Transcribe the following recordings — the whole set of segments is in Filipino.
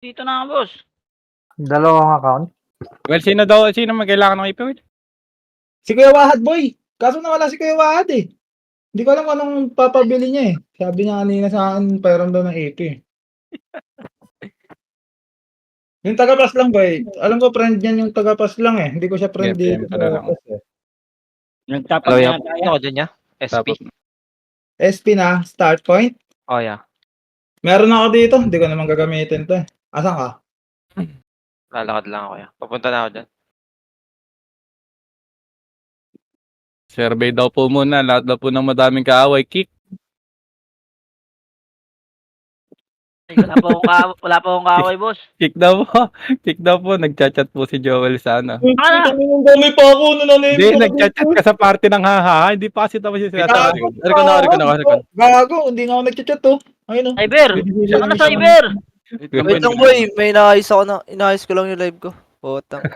Dito na boss. Dalawang account? Well, sino may kailangan ng IP? Si Kuya Wahad, boy. Kaso nawala si Kuya Wahad eh. Hindi ko alam kung anong papabili niya eh. Sabi niya kanina sa akin, pairam daw ng AP. Yung taga-pass lang, boy. Alam ko friend niyan yung taga-pass lang eh. Hindi ko siya friend PM dito ka na lang. sa pass eh. Nagtapat Hello, na yung tayo. ako dyan niya? SP? Tapos, SP na, start point. Oh, yeah. Meron ako dito. Hindi ko naman gagamitin to eh. Asan ka? Lalakad lang ako yan. Papunta na ako dyan. survey daw po muna. Lahat daw po ng madaming kaaway. Kick. Ay, wala pa akong kaaway, boss. Kick daw po. Kick daw po. Nagchat-chat po si Joel sa ano. Ang dami pa ako. Nananayim Hindi, ko. nagchat-chat ka sa party ng haha. Hindi pa kasi tapos yung sinasabi. Gago, hindi nga ako nagchat-chat to. Ayun o. Cyber! Saan ka na, Cyber? Wait lang, boy. May inaayos ko lang yung live ko. Potang.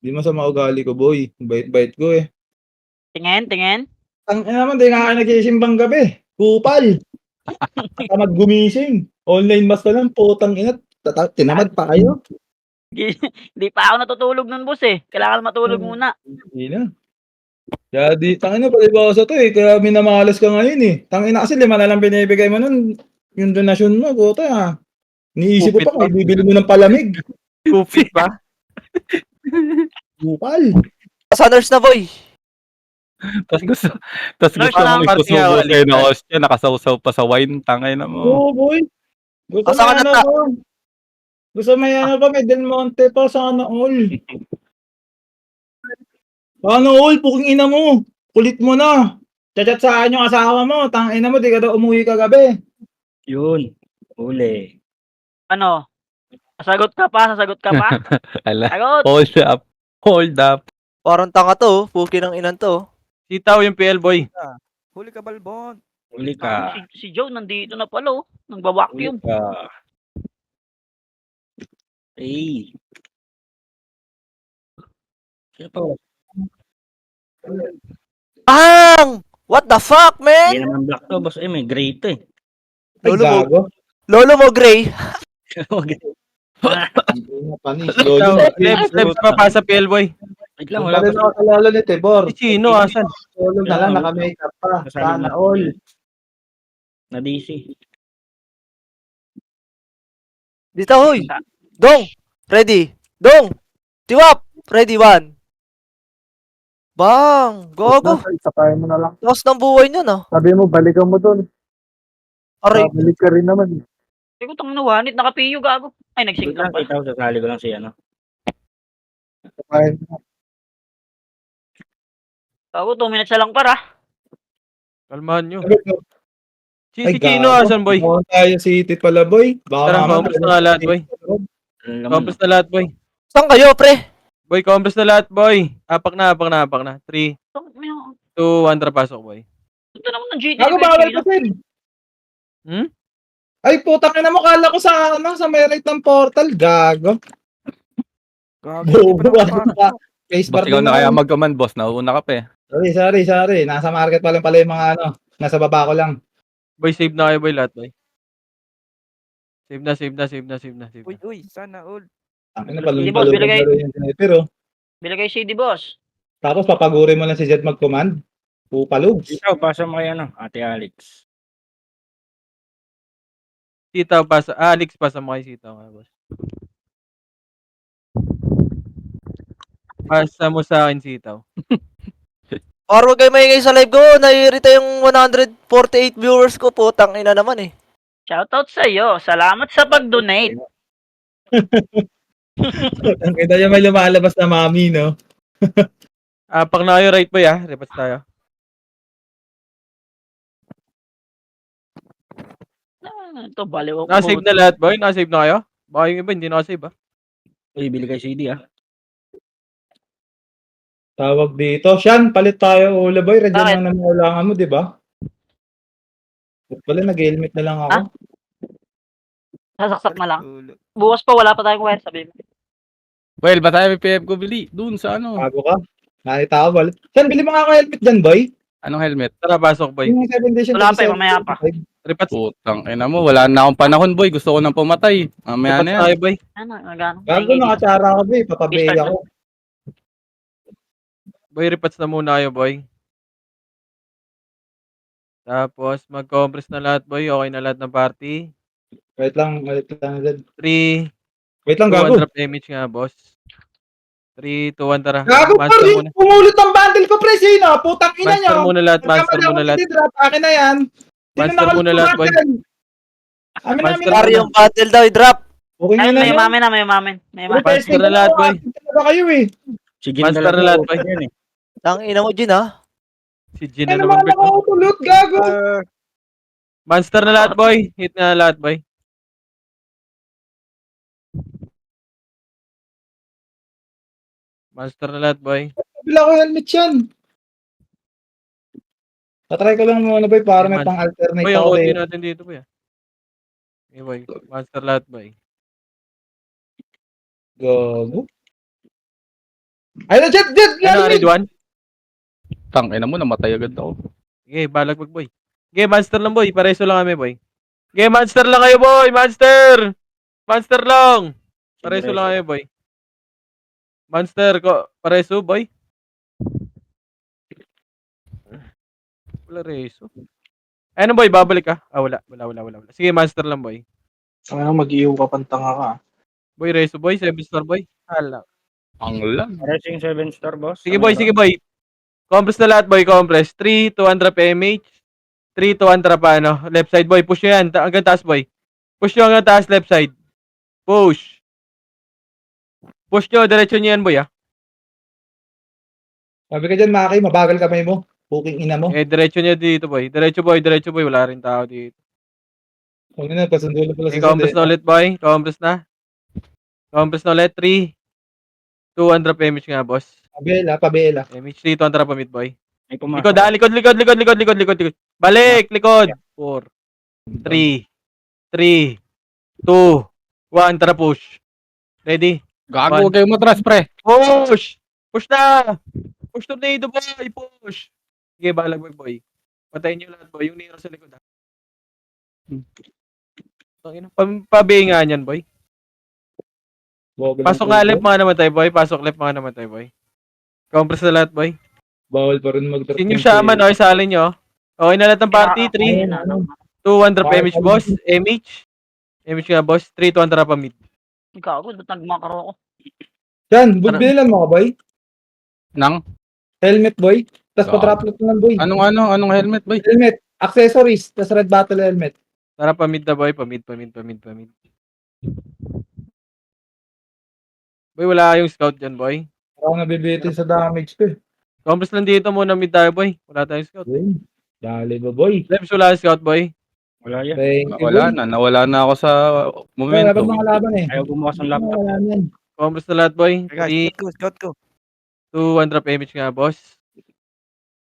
Hindi masama ugali ko, boy. Bait-bait ko eh. Tingin. Ang naman, di nga kayo nagsisimbang gabi. Kupal. Tamad gumising. Online mas na lang, putang ina. Tinamad pa kayo. Hindi pa ako natutulog nun, boss eh. Kailangan matulog muna. Hindi na. Kaya tangina, palibasa to eh. Kaya minamalas ka ngayon eh. Tangina kasi 5 na lang binibigay mo nun. Yung donasyon mo, puta ha. Niisip ko Kupit pa, pa. may bibili mo ng palamig. Kupit ba? Kupal. Saners na, boy. Tapos gusto Nurse mo lang, ikusubo parang kayo na Austria. Nakasawsaw pa sa wine. Tangay na mo. Oo, boy. Gusto Asa ka may na ano ko. Gusto may ano pa, may Del Monte pa, sana all. Sana all, puking ina mo. Kulit mo na. Chat sa akin yung asawa mo. Tangina mo, di ka daw umuwi kagabi. Yun. Uli. Ano? Sasagot ka pa? Ala. Sagot! Hold up. Parang tanga to. Puki ng inan to. Sitaw yung PL boy. Huli ka, Balbon. Uli ka. Si Joe nandito na pala oh. Uli Nagbabacuum. ka. Eh. Sino pa? Bang! What the fuck, Hindi man? naman black to, boss. Eh, may gray to eh. Ay, Lolo mo. gago. Lolo mo, Gray. Hindi na panis. Lolo. Lebs pa sa PL boy. Wait lang, Wala wala rin pa. ako kalala ni Tebor. Sino? Asan? Lolo na lang, naka-makeup pa. Sana all. Na DC. Dito, hoy. Dong. Ready. Dong. Tiwap. Ready, 1. Bang. Gogo. Sakayin mo na lang. Lost ng buhay niya, no? Sabi mo, balikan mo dun. Aray. Balik ka rin naman. Hindi ko tang nawanit. Nakapiyo gago. Ay, Wait nagsink lang, lang pa. kita ko, sasali ko lang si ano. Sakayin mo. Gago, 2 minutes na lang para. Kalmahan nyo. Si Ay, Chino gago. asan boy? Mukhang tayo City pala, boy. Baka Tara, mamaya- compass na nga lahat boy. Alam naman, Compass na lahat boy. Saan kayo, pre? Boy, compass na lahat boy. Apak na. 3, 2, 1, tara pasok boy. Punta naman ng GT. Gago, bawal ka, Sid. Hmm? Ay, putang ina mo, kala ko sa, ano, sa may right ng portal. Gago. Bobo, Face Boss, bar ikaw din na kaya ako. mag-command boss. Nauuna ka pa eh. Sorry. Nasa market pa lang pala yung mga ano. Nasa baba ko lang. Boy, save na kayo boy lahat boy. Save na. Uy, sana all. Ang ina, Sige, boss, palong-palong bilagay. yung sniper, oh. Bili kay CD, boss. Tapos papagurin mo lang si Jet mag-command. Pupalugs. ikaw, pasa mo kay ano, Ate Alex. Sitaw pasa. Alex pasa mo kay Sitaw nga boss. Pasa mo sa akin Sitaw. Or wag kayo maingay sa live ko. Naiirita yung 148 viewers ko. Putang ina naman eh. Shoutout sa iyo. Salamat sa pag-donate. Ang kita niya may lumalabas na mami, no? Apak na kayo right boy ah. Repas tayo. Ito, baliw ako. Nakasave na lahat boy. Nakasave na kayo. Baka yung iba hindi nakasave ah. Uy, bili kay CD ah. Tawag dito. Siyan, palit tayo, Ula Boy. Radyan Bakit? lang naman kailangan mo, di ba? Ba't pala, nag-helmet na lang ako. Ah? Sasaksak na lang. Bukas pa, wala pa tayong wire, sabi mo. Well, ba tayo may PM ko bili? Doon sa ano? Bago ka. Nakita ko, balit. Siyan, bili mo nga ako helmet dyan, boy. Anong helmet? Tara pasok boy. Yung 7 edition. Wala pa, mamaya pa. Repats. Putang ina mo, wala na akong panahon, boy. Gusto ko nang pumatay. Mamaya Repats na yan. tayo, boy. Ano, nagano? Gago, nakatsara ka ba eh. Papabay Restart ako. Boy, repats na muna kayo, boy. Tapos, mag-compress na lahat, boy. Okay na lahat ng party. Wait lang. 3, Wait lang, 2, 1, gago. drop image nga, boss. 3, 2, 1, tara. Gago pa Monster rin. muna. Pumulot ang bundle ko, pre. Sino? Putang ina nyo. Monster muna lahat, monster Nagkamali muna ako lahat. drop. Akin na yan. Sino Monster nakalit muna ko lahat, boy. bundle? Amin Monster namin. Pare yung battle daw, i-drop. Okay Ay, na may yan. umamin na, may umamin. May umamin. Monster na lahat, boy. Talaga kayo eh. Si Jin Monster talaga. na lahat, boy. Yan eh. Tangina mo, Jin, ha? Si Jin Ano na naman naman, Bert. nakakutulot, gago. Monster na lahat, boy. Hit na lahat, boy. Monster na lahat, boy. Bila ko helmet yan. Tatry ko lang muna, boy, para may Hey, pang-alternate Boy, ang ako OT dito. natin dito, boy. Okay, boy. Monster lahat, boy. Gago. Ay, Jet! Ano, Red 1? Tang ina mo, namatay agad ako. Okay, balagbag, boy. Okay, monster lang, boy. Pareso lang kami, boy. Okay, monster lang kayo, boy. Monster! Monster lang! Pareso lang kayo, boy. Monster, pareso, boy. Wala reso. Ano, boy? Babalik ka? Ah, wala. Sige, monster lang, boy. Sana mag-iiw ka pantanga ka. Boy, reso, boy. 7-star, boy. Hala. Ang lang. Racing 7-star, boss. Sige, boy. Sige, boy. Compress na lahat, boy. Compress. 3 to 1 drop MH. 3 to 1 drop, ano. Left side, boy. Push nyo yan. Hanggang taas, boy. Push nyo hanggang taas, left side. Push. Push nyo. Diretso nyo yan, boy, ah. Sabi ka dyan, Maki, mabagal kamay mo. Puking ina mo. Eh, diretso nyo dito, boy. Diretso, boy. Wala rin tao dito. Huwag na, pasundo pala Okay, sa compress na ulit, boy. Compress na. Compress na ulit. 3, 2, 1 drop MH nga, boss. Pabela. MH 3 to 1 drop mid, boy. May pumasok. Likod. Balik, likod. 4, 3, 2, 1, tara push. Ready? Gago, huwag kayo matras, pre. Push! Push na! Push tornado, boy! Push! Sige, balagbag, boy. Patayin nyo lahat, boy. Yung Nero sa likod, ha? Pabi nga niyan, boy. Pasok nga left mga namatay, boy. Pasok left mga namatay, boy. Compress na lahat, boy. Bawal pa rin mag-drop. Sinyo shaman, okay, salin nyo. Okay na lahat ng party. 3, 2, 1 drop MH, boss. MH nga, boss. 3, 2, 1 drop mid. Gago, nagmakaro ko. Yan, bilan mo ka, boy. Nang? Helmet, boy. Tapos Gago. patraplet mo lang, boy. Anong helmet, boy? Helmet. Accessories. Tapos red battle helmet. Tara, pamid na, boy. Pamid. Boy, wala yung scout dyan, boy. Ako nabibitin sa damage ko eh. Compress lang dito muna mid tayo, boy. Wala tayong scout. Dali ba, boy? Left, wala yung scout, boy. Wala yan. Thank you, Wala boy. na. Nawala na ako sa Dapat momentum. mga laban eh. Ayaw bumukas ng laptop. Wala na yan. Compress na lahat, boy. Guys, 3, scout ko. 2, 1 drop image nga, boss.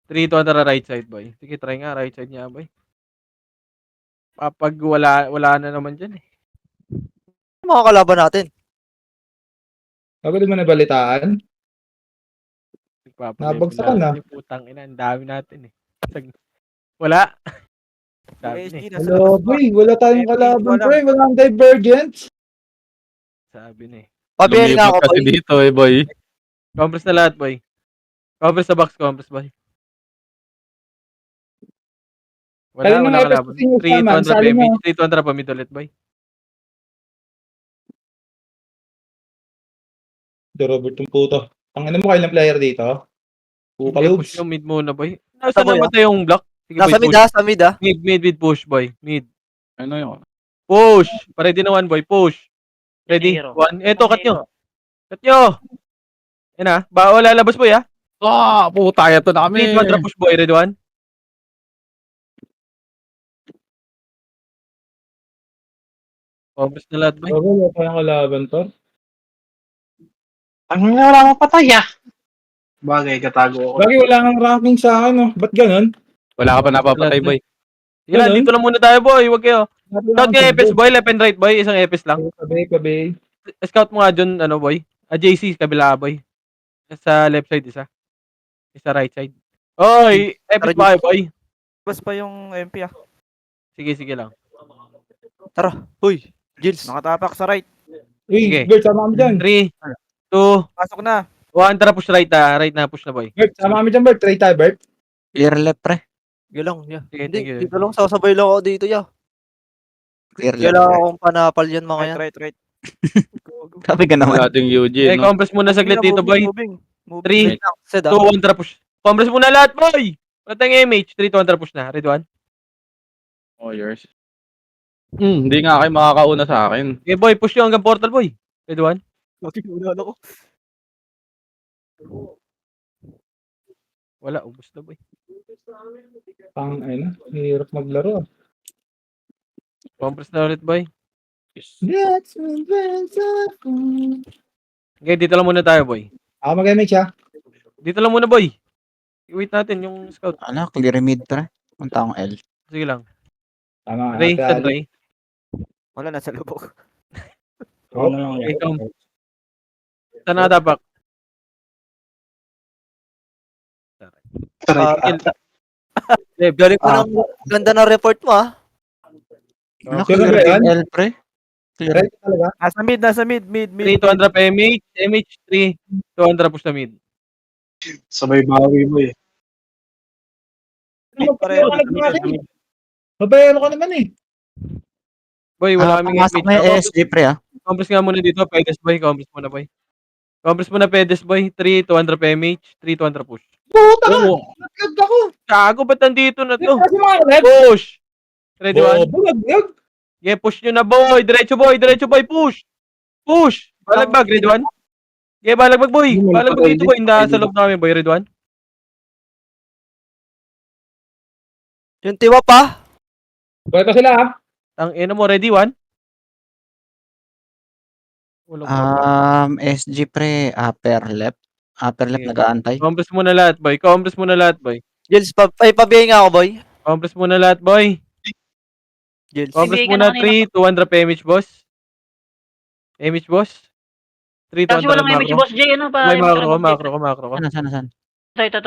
3, 2, 1 tara right side, boy. Sige, try nga, right side niya, boy. Pag wala na naman dyan, eh. Mga kalaban natin. Ako di mo nabalitaan. Nabagsak ka na. Putang ina, ang dami natin, eh. Wala. Sabi PSG, ni. nasa Hello, labas pa. boy. Wala tayong kalaban, Wala. pre. Walang divergence. Sabi ni. Pabel na ako, Lumipat kasi boy. dito, boy. Compress na lahat, boy. Compress sa box, compress, boy. Kaya Wala mga kalaban. FSC news 3, naman, 200 sali mo. PMH, 3, 200 pa mid ulit, boy. Ito, Robert, yung puto. Ang ano mo, kailang player dito? Puka Hindi, loops. push yung mid muna, boy. Nasa boy, namatay yung block? Sige, boy, Nasa mid, push. ha? Sa mid, ha? Mid, push, boy. Mid. Ano yun? Push! Ready na one, boy. Push. Ready? Hero. One. Eto, cut nyo. Cut nyo! Yan na. Bawal lalabas, boy, ha? Ah, puta, ito na kami. Mid, one drop push, boy. Ready, one. Compress na lahat, boy. Bago, wala tayong kalaban to. Ang nga wala akong patay ah. Bagay, katago ako. Bagay, wala kang ranking sa akin, no? Ba't ganun? Wala ka pa napapatay, boy. Sige lang, Ganun? dito lang muna tayo, boy. Huwag kayo. Scout nga EPS, boy. Left and right, boy. Isang EPS lang. Kabay. Scout mo nga dyan, ano, boy. JC, kabila, boy. Sa left side, isa. Isa right side. Oy, EPS ba kayo, boy? Labas pa yung MP ah. Sige lang. Uy, Gills. Nakatapak sa right. Uy, Sige. Bert, sama kami dyan. 3, 2, Pasok na. 1, tara push right right na, push na boy. Bert, sama kami dyan, Bert. Try tayo, Bert. Clear left, pre. Sige lang, yeah. Sige, Hindi, thank you. dito lang, sasabay lang ako dito, yeah. Clear left. Kailangan akong panapal yan, mga yan. Right. Sabi ka naman. Wala ating UG, no? Compress muna saglit dito boy. Moving. 3, Sed, 2, 1, tara push. Compress muna lahat boy! Wala tayong MH, 3, 2, 1, tara push na. Ready 1? Oh, yours. Hindi nga kayo makakauna sa akin. Okay boy, push nyo hanggang portal boy. Ready 1? Wala, ubos na boy. Hirap maglaro. Compress na ulit boy. That's my best. Okay, dito lang muna tayo boy. Ako mag-MH ha. Dito lang muna boy. I-wait natin yung scout. Ano, clear mid, pre. Punta akong L. Sige lang. Tama. Ray, saan Ray? Wala na sa lubog. Ako na lang yan. Ikaw. Saan nakatapak? Galing mo ng ganda ng report mo, ah. Ano, Sino clear ba yan? L, pre? Clear. Right talaga. Nasa mid. 3, 200 pa MH. MH, 3, 200 push na mid. Sabay bawi mo eh. Magbayaro ka naman eh. Magbayaro ka naman eh. Boy, wala kaming Pumasok na yung MH. ESG, pre, ah. Compress nga muna dito. Pedes boy. Compress muna boy. Compress muna Pedes boy. 3, 200 pa MH. 3, 200 push. Puta ka! Oo. Naglag ako! Gago, ba't nandito na to? Kasi mga left. Push! Ready Oo, 1? bulaglag. Yeah, push nyo na boy. Diretso boy. Push! Push! Balagbag, ready 1? Yeah, balagbag boy. Balagbag dito boy. Hindi sa loob namin boy. Ready 1? Yung tiwa pa. Pwede sila ha. Ang ina mo, ready 1? Walang SG, pre. Upper left. Upper left, Sige. nag-aantay. Compress muna lahat boy. Compress muna lahat boy. Gills, pabiyay nga ako, boy. Compress muna lahat boy. Gills. Compress Bibigyan muna ako nila. 3, 200 pa MH boss. MH boss. 3, Kasi 200 walang MH macro. boss J, ano pa? May macro ko. Saan? Ito.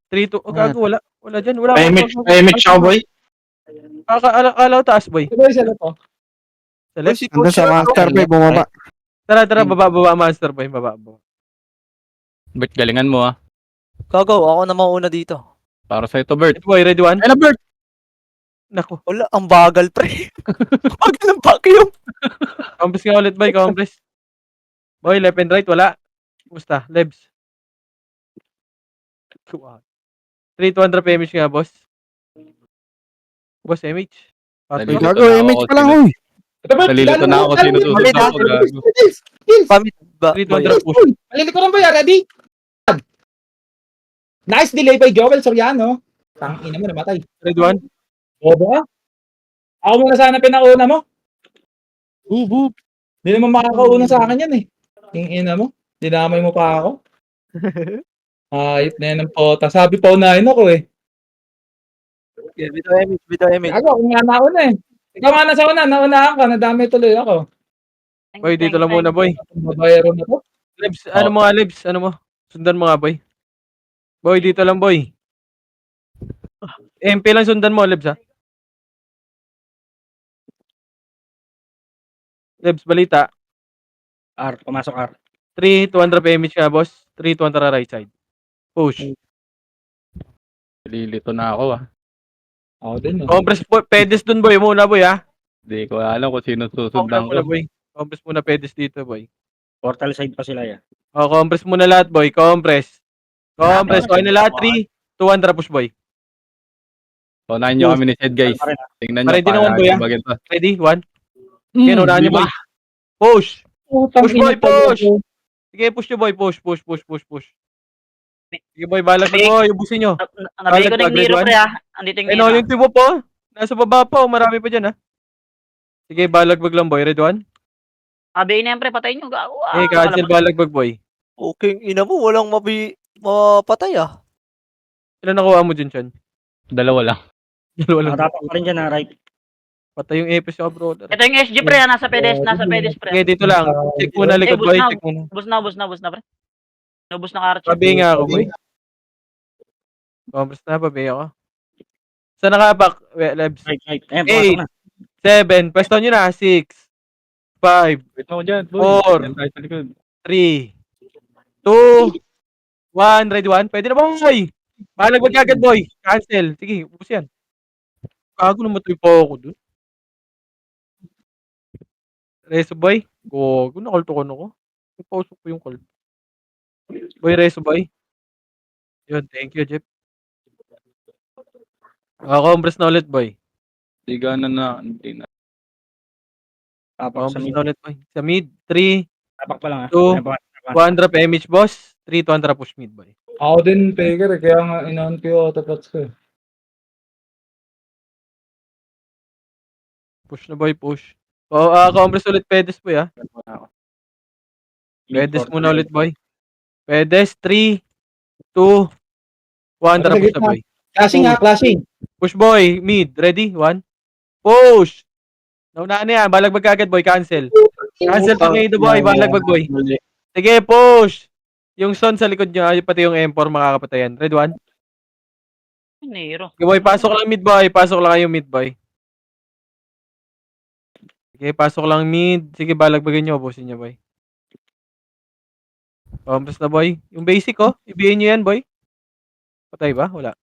3, 2, gago, wala. Wala dyan, wala. MH ako boy. Alaw taas, boy. Ito yung sila to. Sa left. Nandun sa master, pre. Bumaba. Tara, baba, master, boy. Baba. Bert, galingan mo, ah. Gago, ako na mauna dito. Para sa ito, Bert. Ito, boy, ready 1? Ay na, Bert! Nako. Wala, ang bagal, pre. Bagal ng vacuum. Compress nga ulit, boy. Compress. Boy, left and right, wala. Kumusta? Lebs. 3, 200 PMH nga, boss. Boss, MH. Nalilito Gago, na ako image kung pa lang, sino- huy. Nalilito na ako sino susunod Pamit, ako, gago. Pamit ba? 3, boy? 200 push. Malili ko lang ba yan? Ready? Nice delay by Joel Soriano. Tangina mo, namatay. Ready 1? Bobo ka? Ako muna sana pinauna mo. Hindi naman makakauna sa akin yan eh. Yung ina mo. Dinamay mo pa ako. Ayop na yan ng pota. Sabi pa unahin ako eh. Bito image. Ako, ako nga nauna eh. Ikaw nga nasa una, naunahan ka. Nadami tuloy ako. Boy, dito lang muna, boy. Mabayaro na to. Lebs, ano mo nga, Lebs? Ano mo? Sundan mo nga, boy. Boy, dito lang, boy. MP lang sundan mo, Lebs, ha? Lebs, balita. R, pumasok R. 3, 200 PMH ka, boss. 3, 200 right side. Push. Nalilito na ako, ah. Ako din. Compress po, pedes dun, boy. Muna, boy, ha? Hindi ko alam kung sino Compress susundan muna, ko. boy. Compress muna pedes dito, boy. Portal side pa sila yan. O, compress muna lahat, boy. Compress. Okay na lahat. 3, 200 push, boy. Unahin nyo kami ni Sed, guys. Tingnan nyo. Ready naman, boy, ah? Maganda. Ready? 1. Yan, unahan niyo, boy. Push. Push, boy, push. Sige, push nyo, boy. Push. Sige, boy, balag na, boy. Ubusin nyo. Nabili ko na yung Grade Nero, one? pre, ha? Andito yung Ayun, Nero. yung tibo po. Nasa baba pa, marami pa dyan, ha? Sige, balagbag lang, boy. Ready 1? Sabi na yan, pre, patayin nyo. Gago, Eh, cancel balagbag, boy. Okay, ina mo, walang mapatay, ah. Ilan nakuha mo dyan, Chan? Dalawa lang. Dalawa lang. Nakatapak pa rin dyan na right. Patay yung Epis ka, bro. Ito yung SG, pre, ha? Nasa pedes, pre. Okay, dito lang. Check muna likod, boy. Check muna. Bus na, pre. Nubus ng Archer. Pabi nga ako, boy. Compress na, pabi ako. Sa nakapak, Lebs. Right. Ayan, Eight. pumasok na. 7. Pwesto nyo na. 6. 5. Wait mo ko dyan, boy. Four. Yan tayo sa likod. 3. 2. 1. Ready 1. Pwede na ba, boy? Balag agad, boy. Cancel. Sige, ubus yan. Gago namatay pa ako dun. Reso, boy. Gago, nakalto ko na ko. Ipausok ko yung call. Boy, Reso, boy. Yun, thank you, Jeff. Compress na ulit, boy. Di gana na. Hindi na. Tapak sa Compress mid. na ulit, boy. Sa mid, 3. Tapak pa lang ah. Two. Ayan, pumasok. 200 PMH, boss. 3, 200 push mid, boy. Ako din, Faker, eh. Kaya nga, inaon ko yung autopots ko. eh. Push na, boy, push. Compress ulit, Pedes, boy, ah. Pedes muna ulit, boy. Pedes, 3, 2, 1, tara, push na, boy. Clashing ha, clashing. Push, boy. Mid. Ready? 1. Push! Nauna na yan. Balagbag kagad, boy. Cancel. Cancel pa kayo, boy. Balagbag, boy. Sige, push! Yung son sa likod nyo, pati yung M4 makakapatayan. Red 1. Nero. Sige, boy. Pasok lang mid, boy. Pasok lang kayo mid, boy. Sige, pasok lang mid. Sige, balagbagin nyo. Ubusin nyo, boy. Compress na, boy. Yung basic, oh. Ibihin nyo yan, boy. Patay ba? Wala.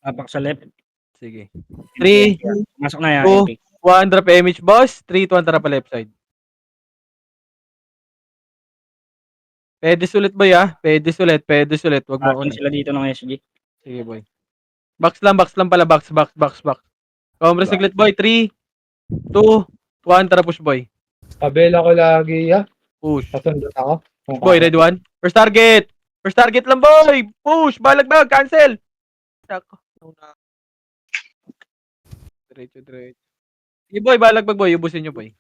Tapak sa left. Sige. 3, Pumasok na yan. Two. MP. 100 PMH, boss. 3, 200 pa left side. Pedes ulit, boy, ah. Pedes ulit. Wag mo Akin sila dito ng SG. Sige, boy. Box lang pala. Box. Compress saglit, boy. 3, 2, 1. Tara, push, boy. Tabela ko lagi, ha. Push. Pasundot ako. Kung Boy, red 1. First target lang, boy. Push. Balagbag. Cancel. Ako. Diretso. Sige, boy. Balagbag, boy. Ubusin nyo, boy.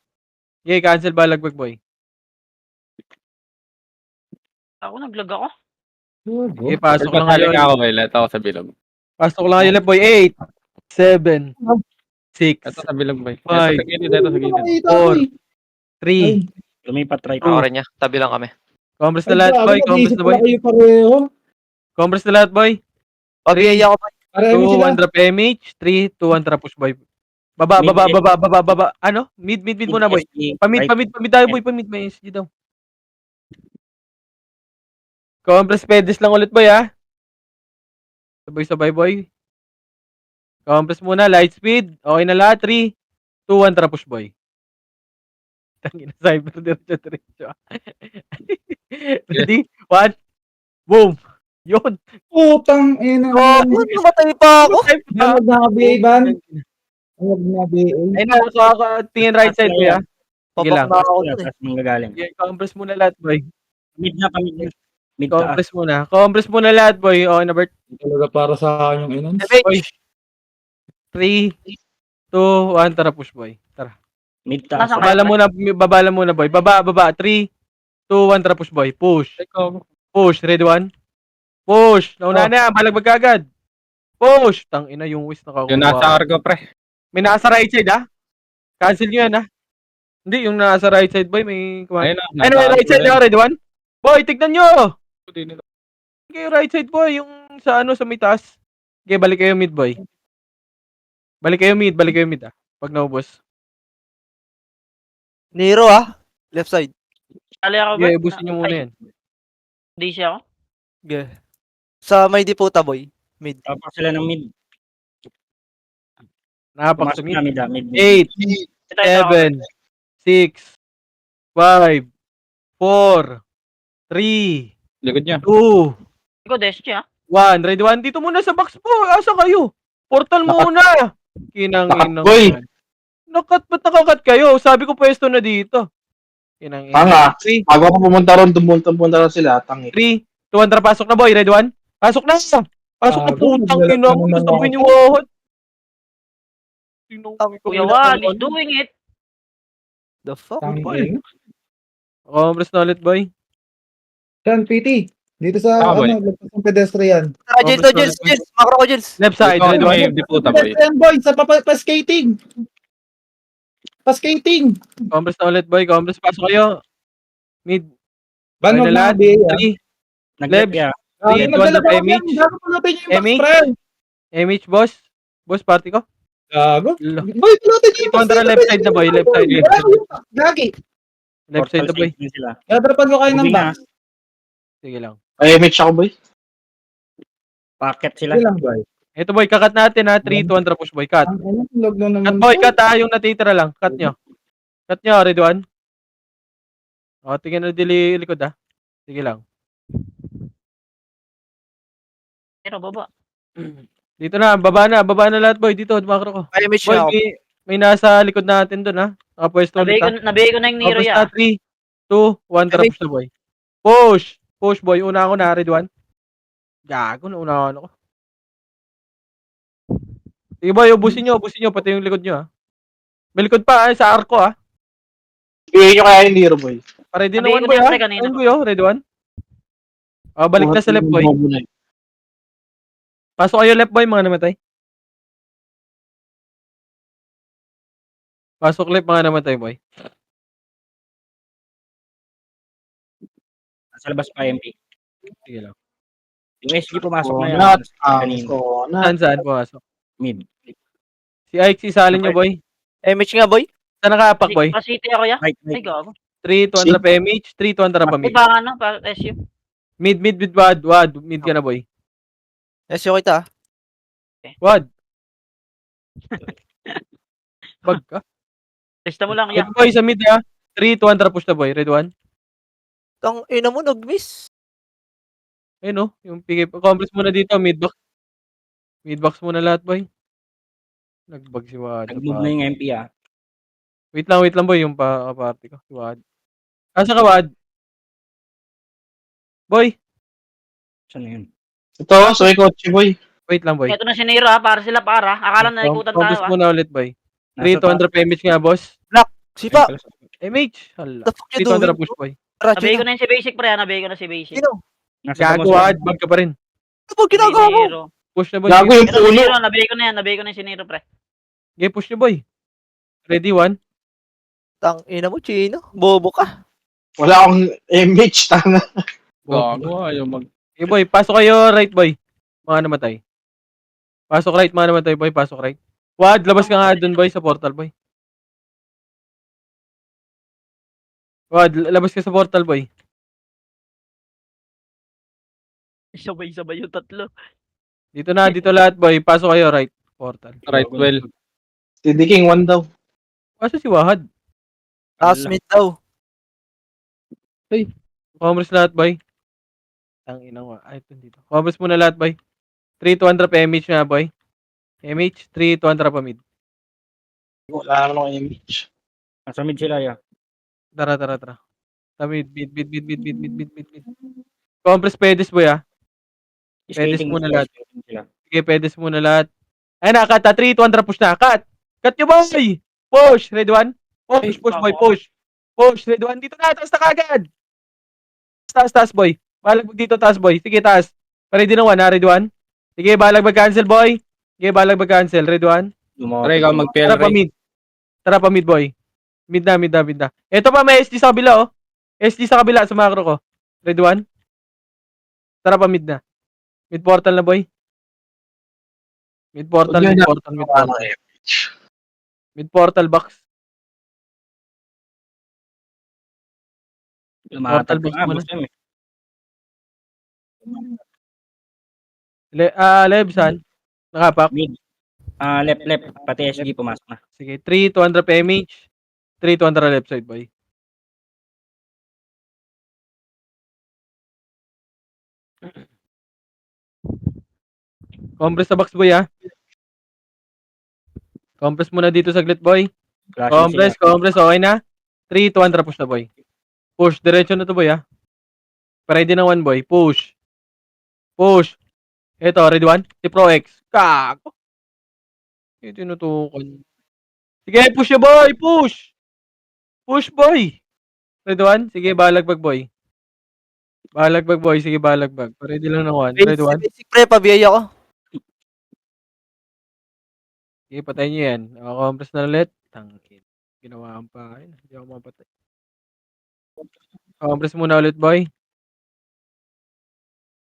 Sige, cancel. Balagbag, boy. Ako, naglag ako. Sige, pasok lang kayo. Galing ako, Let ako sa bilog. Pasok lang kayo, left, boy. 8, 7, 6, Ito sa bilog, boy. Five. Ito sa gilid, ito sa gilid. 4, 3. Lumipat right. Ako rin niya. Tabi lang kami. Compress na lahat, boy. Compress na, boy. Kayo pareho. Compress na lahat, boy. Pag-iaya ko pa. Pareho 2, sila. 1 PMH. 3, 2, 1 push, boy. Baba. Ano? Mid muna, boy. Pamid tayo, boy. Pamid. May SG daw. Compress pedes lang ulit, boy, ha? Sabay, boy. Compress muna. Light speed. Okay na lahat. 3, 2, 1 push, boy. Tangina, cyber diretso. Ready? 1. Boom. Yun. Putang ina. Namatay pa ako. Nagag na B-ban. Nagag na B. Ayun na, ako tingin right side, boy, ha? Sige lang. Papak na ako dun eh. Tapos manggagaling. Okay, compress muna lahat, boy. Mid na. Mid taas. Compress muna lahat, boy. Okay na, Bert. Talaga para sa akin yung inons. Boy. 3, 2, 1, tara, push, boy. Tara. Mid taas. Nasaan Babala muna, boy. Baba. 3, 2, 1, tara, push, boy. Push. Ready, 1. Push. Nauna na, balagbag agad. Push. Tangina yung whiz nakakuha. Yung nasa argo, pre. May nasa right side, ha? Cancel nyo yan, ha? Hindi, yung nasa right side, boy, may Ayun na. Ano, may right side, ready, 1? Boy, tignan nyo! Okay, right side, boy, yung sa may taas. Okay, balik kayo mid, boy. Balik kayo mid, ha? Pag naubos. Nero ah. Left side. Kali ako, Okay, Bert. ubusin nyo muna yan. Hindi siya ako. Okay. Sa may diputa, boy. Mid. Tapak sila ng mid. Napak sa Pumasok mid. na mid. 8, Ito ako. 7, 6, 5, 4, 3, Likod niya. 2, Ikaw, Deschi, ah. 1. Ready, 1. Dito muna sa box po. Asa kayo? Portal muna. Kinang-inang. Boy. Ba't nakakat kayo? Sabi ko pwesto na dito. Kinang-inang. Tanga. 3, Bago ako pumunta ron, pumunta ron sila. Tangi. 3, 200. Pasok na, boy. Ready, 1. Pasok na. Pasok na, putang ina mo. Sabi niyo, wahod. Kuya Wally, doing it. The fuck? Tangin. Compress na ulit, boy. Yan, PT. Dito sa, Ah, boy. lagpas ng pedestrian. Tara, Jils. Macro ko, Jils. Left side, Ikaw, ready, 1. may diputa, boy. Pedestrian, boy. Sa pa-skating. Pa-skating. Compress na ulit, boy. Compress. Pasok kayo. Mid. Banog Okay na lahat. B. 3, Nag-left Lebs. ya. Three, Magdala 200 pa MH. Gano'n pa natin yung box, MH. pre. MH, boss. Boss, party ko. Gago. Lo. Boy, pilotin niyo yung 200 left side na, boy. Left side. Gagi. Left side na, boy. Portal side din sila. Yadrapan ko kayo ng Moving box. Sige lang. Ay, image ako, boy. Packet sila. Sige lang, boy. Ito, boy. Kakat natin, ha. 3, 200 push, boy. Cut. Ang ina, log na naman. Cut, boy. Cut, ha. Yung natitira lang. Cut nyo. Cut nyo, Redwan. O, tingnan na dili likod, ha. Sige lang. Pero baba. Dito na. Baba na lahat, boy. Dito, makro ko. May image Boy, na ako. may nasa likod natin dun, ha. Nakapwesto ulit, ha. Nabigay ko na yung Nero Tapos ya. na 3, 2, 1, tara push na, boy. Push! Push, boy. Una ako na, Redwan. Gago, nauna ako. Sige, boy. Ubusin nyo, pati yung likod nyo, ha. May likod pa, ha. Sa arko, ha. Bigay nyo kaya yung Nero, boy. Pare din Sabihin naman, ko boy, na ha. pre kanina. Ayun, boy, oh. Redwan. O, balik na sa left, boy. Pasok kayo left, boy, mga namatay. Pasok left, mga namatay, boy. Nasa labas pa MP. Sige lang. Yung SG pumasok na yan. Not. Kanina. Saan pumasok? Mid. Si Ike, isalin nyo, boy. Image nga, boy. Saan nakaapak, boy? Pa-city ako ya. Right, Ay, right. gago. 3, 200 pa MH, 3, 200 pa Ay, mid. baka ano, pa SU. Mid, wad. Mid ka na, boy. Yes, yung kita. Wad. Bag ka. Testa mo lang ya. Red boy sa mid, ha. 3, 200 push na, boy. Red 1. Tang ina mo, nag-miss. Ayun, no. Yung PK. Compress muna dito, mid-box. Mid-box muna lahat, boy. Nagbag si Wad. Nag-move na yung MP ah. Wait lang, boy. Yung pa-party ko. Si Wad. Asa ka, Wad? Boy. Saan na yun? Ito, so kotse, boy. Wait lang, boy. Ito na si Nero ha, para sila para. Akala na naikutan tayo Compress ha. muna ulit, boy. 3, Nasa 200 pa MH nga, boss. Sipa. MH. Hala. The fuck you 3, 200 doing? push, boy. Nabigay ko Radyo na. na yung si Basic pre ha, nabigay ko na si Basic. Sino? Nasa Gago, labas Wad. Bag ka pa rin. Ano ba ginagawa mo? Nero. Push na, boy. Gago yung Ito si puno. Nero, nabigay ko na yan, nabigay ko na yung si Nero pre. Okay, push nyo, boy. Ready, 1. Tang ina mo, Chino. Bobo ka. Wala akong image, tanga. Gago, ayaw mag... Okay, boy. Pasok kayo right, boy. Mga namatay. Pasok right, mga namatay, boy. Pasok right. Wad, labas ka nga dun, boy, sa portal, boy. Wad, labas ka sa portal, boy. Sabay-sabay yung tatlo. Dito lahat, boy. Pasok kayo right. Portal. Right, well. Si The King 1 daw. Pasok si Wahad. Taas mid daw. Commerce lahat, boy. Ang inang wa. Ay, ito dito. Commerce muna lahat, boy. 3, 200 pa MH nga, boy. MH, 3, 200 pa mid. Wala naman akong image. Nasa mid sila ya. Tara. Sa mid. Compress pedes, boy, ah. Pedes Skating muna sila, lahat. skating sila. Sige, pedes muna lahat. Ay, cut. 3, 200 push na. Cut nyo, boy! Push! Red 1. Push, boy. Push, Red 1. Dito na. Taas na kagad. Taas, boy. Balag dito, taas, boy. Sige, taas. Ready na 1, ha, Red 1. Sige, balag mag-cancel, boy. Sige, balag mag-cancel. Red 1. Tara, ikaw mag-PL, Tara pa mid, boy. Mid na. Ito pa, may SD sa kabila, oh. SD sa kabila, sa macro ko. Red 1. Tara pa mid na. Mid portal na, boy. Mid portal. Mid portal box. Lumatag box pa nga, muna. boss M eh. Lebsan. Nakapak. Mid. Left. Pati SG pumasok na. Sige, 3, 200 PMH. 3, 200 left side, boy. Compress sa box, boy, ha. Compress muna dito saglit, boy. Flashing sila. Compress, okay na? 3, 200 push na, boy. Push, diretso na to, boy, ha. Ready na 1, boy. Push. Ito, ready 1. Si Pro X. Kago. Ito tinutukan. Sige, push na, boy. Push, boy. Ready 1. Sige, balagbag, boy. Sige, balagbag. Ready lang ng 1. Ready 1. Basic pre, pabiyaya ko. Sige, patayin nyo yan. Compress na ulit. Tangkin. Ginawa ang pa. Hindi ako mapatay. Compress muna ulit, boy.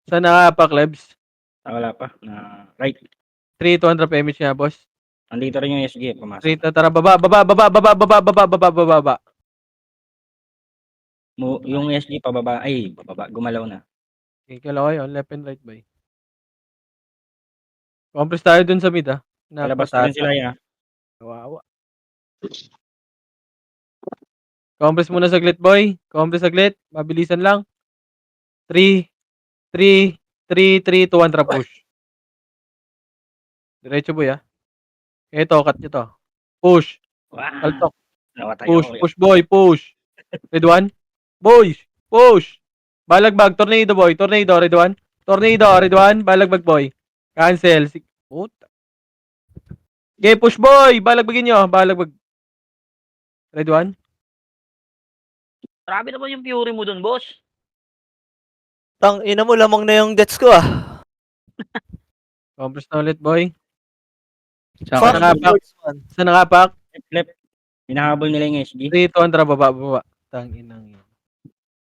Saan nakapak, Lebs? Wala pa. Na right. 3, 200 PMH nga, boss. Andito rin yung SG, pumasok 3, na. tara, baba, baba, baba, baba, baba, baba, baba, baba, baba. Yung SG pababa, ay, pababa, gumalaw na. Okay, kalaw kayo, left and right, boy. Compress tayo dun sa mid, ah. Palabas na rin sila ya. Kawawa. Compress muna saglit, boy. Compress saglit. Mabilisan lang. 3, 3, 3, 3, 2, 1, tara, push. Diretso, boy, ah. Ito, cut nyo to. Push. Wow. Kaltok. Nawatay Push, ako. push, boy, push. Red one. Boy, push. Balagbag, tornado, boy. Tornado, red one. Tornado, red one. Balagbag, boy. Cancel. Puta. Okay, push, boy. Balagbagin nyo. Balagbag. Red one. Grabe naman yung Fury mo dun, boss. Tang ina mo, lamang na yung gets ko ah. Compress na ulit, boy. Tsaka Fuck na- the words, man. Sa nakapak. Left. Hinahabol nila yung SG. 3, 200, baba, baba. Tanginang yun.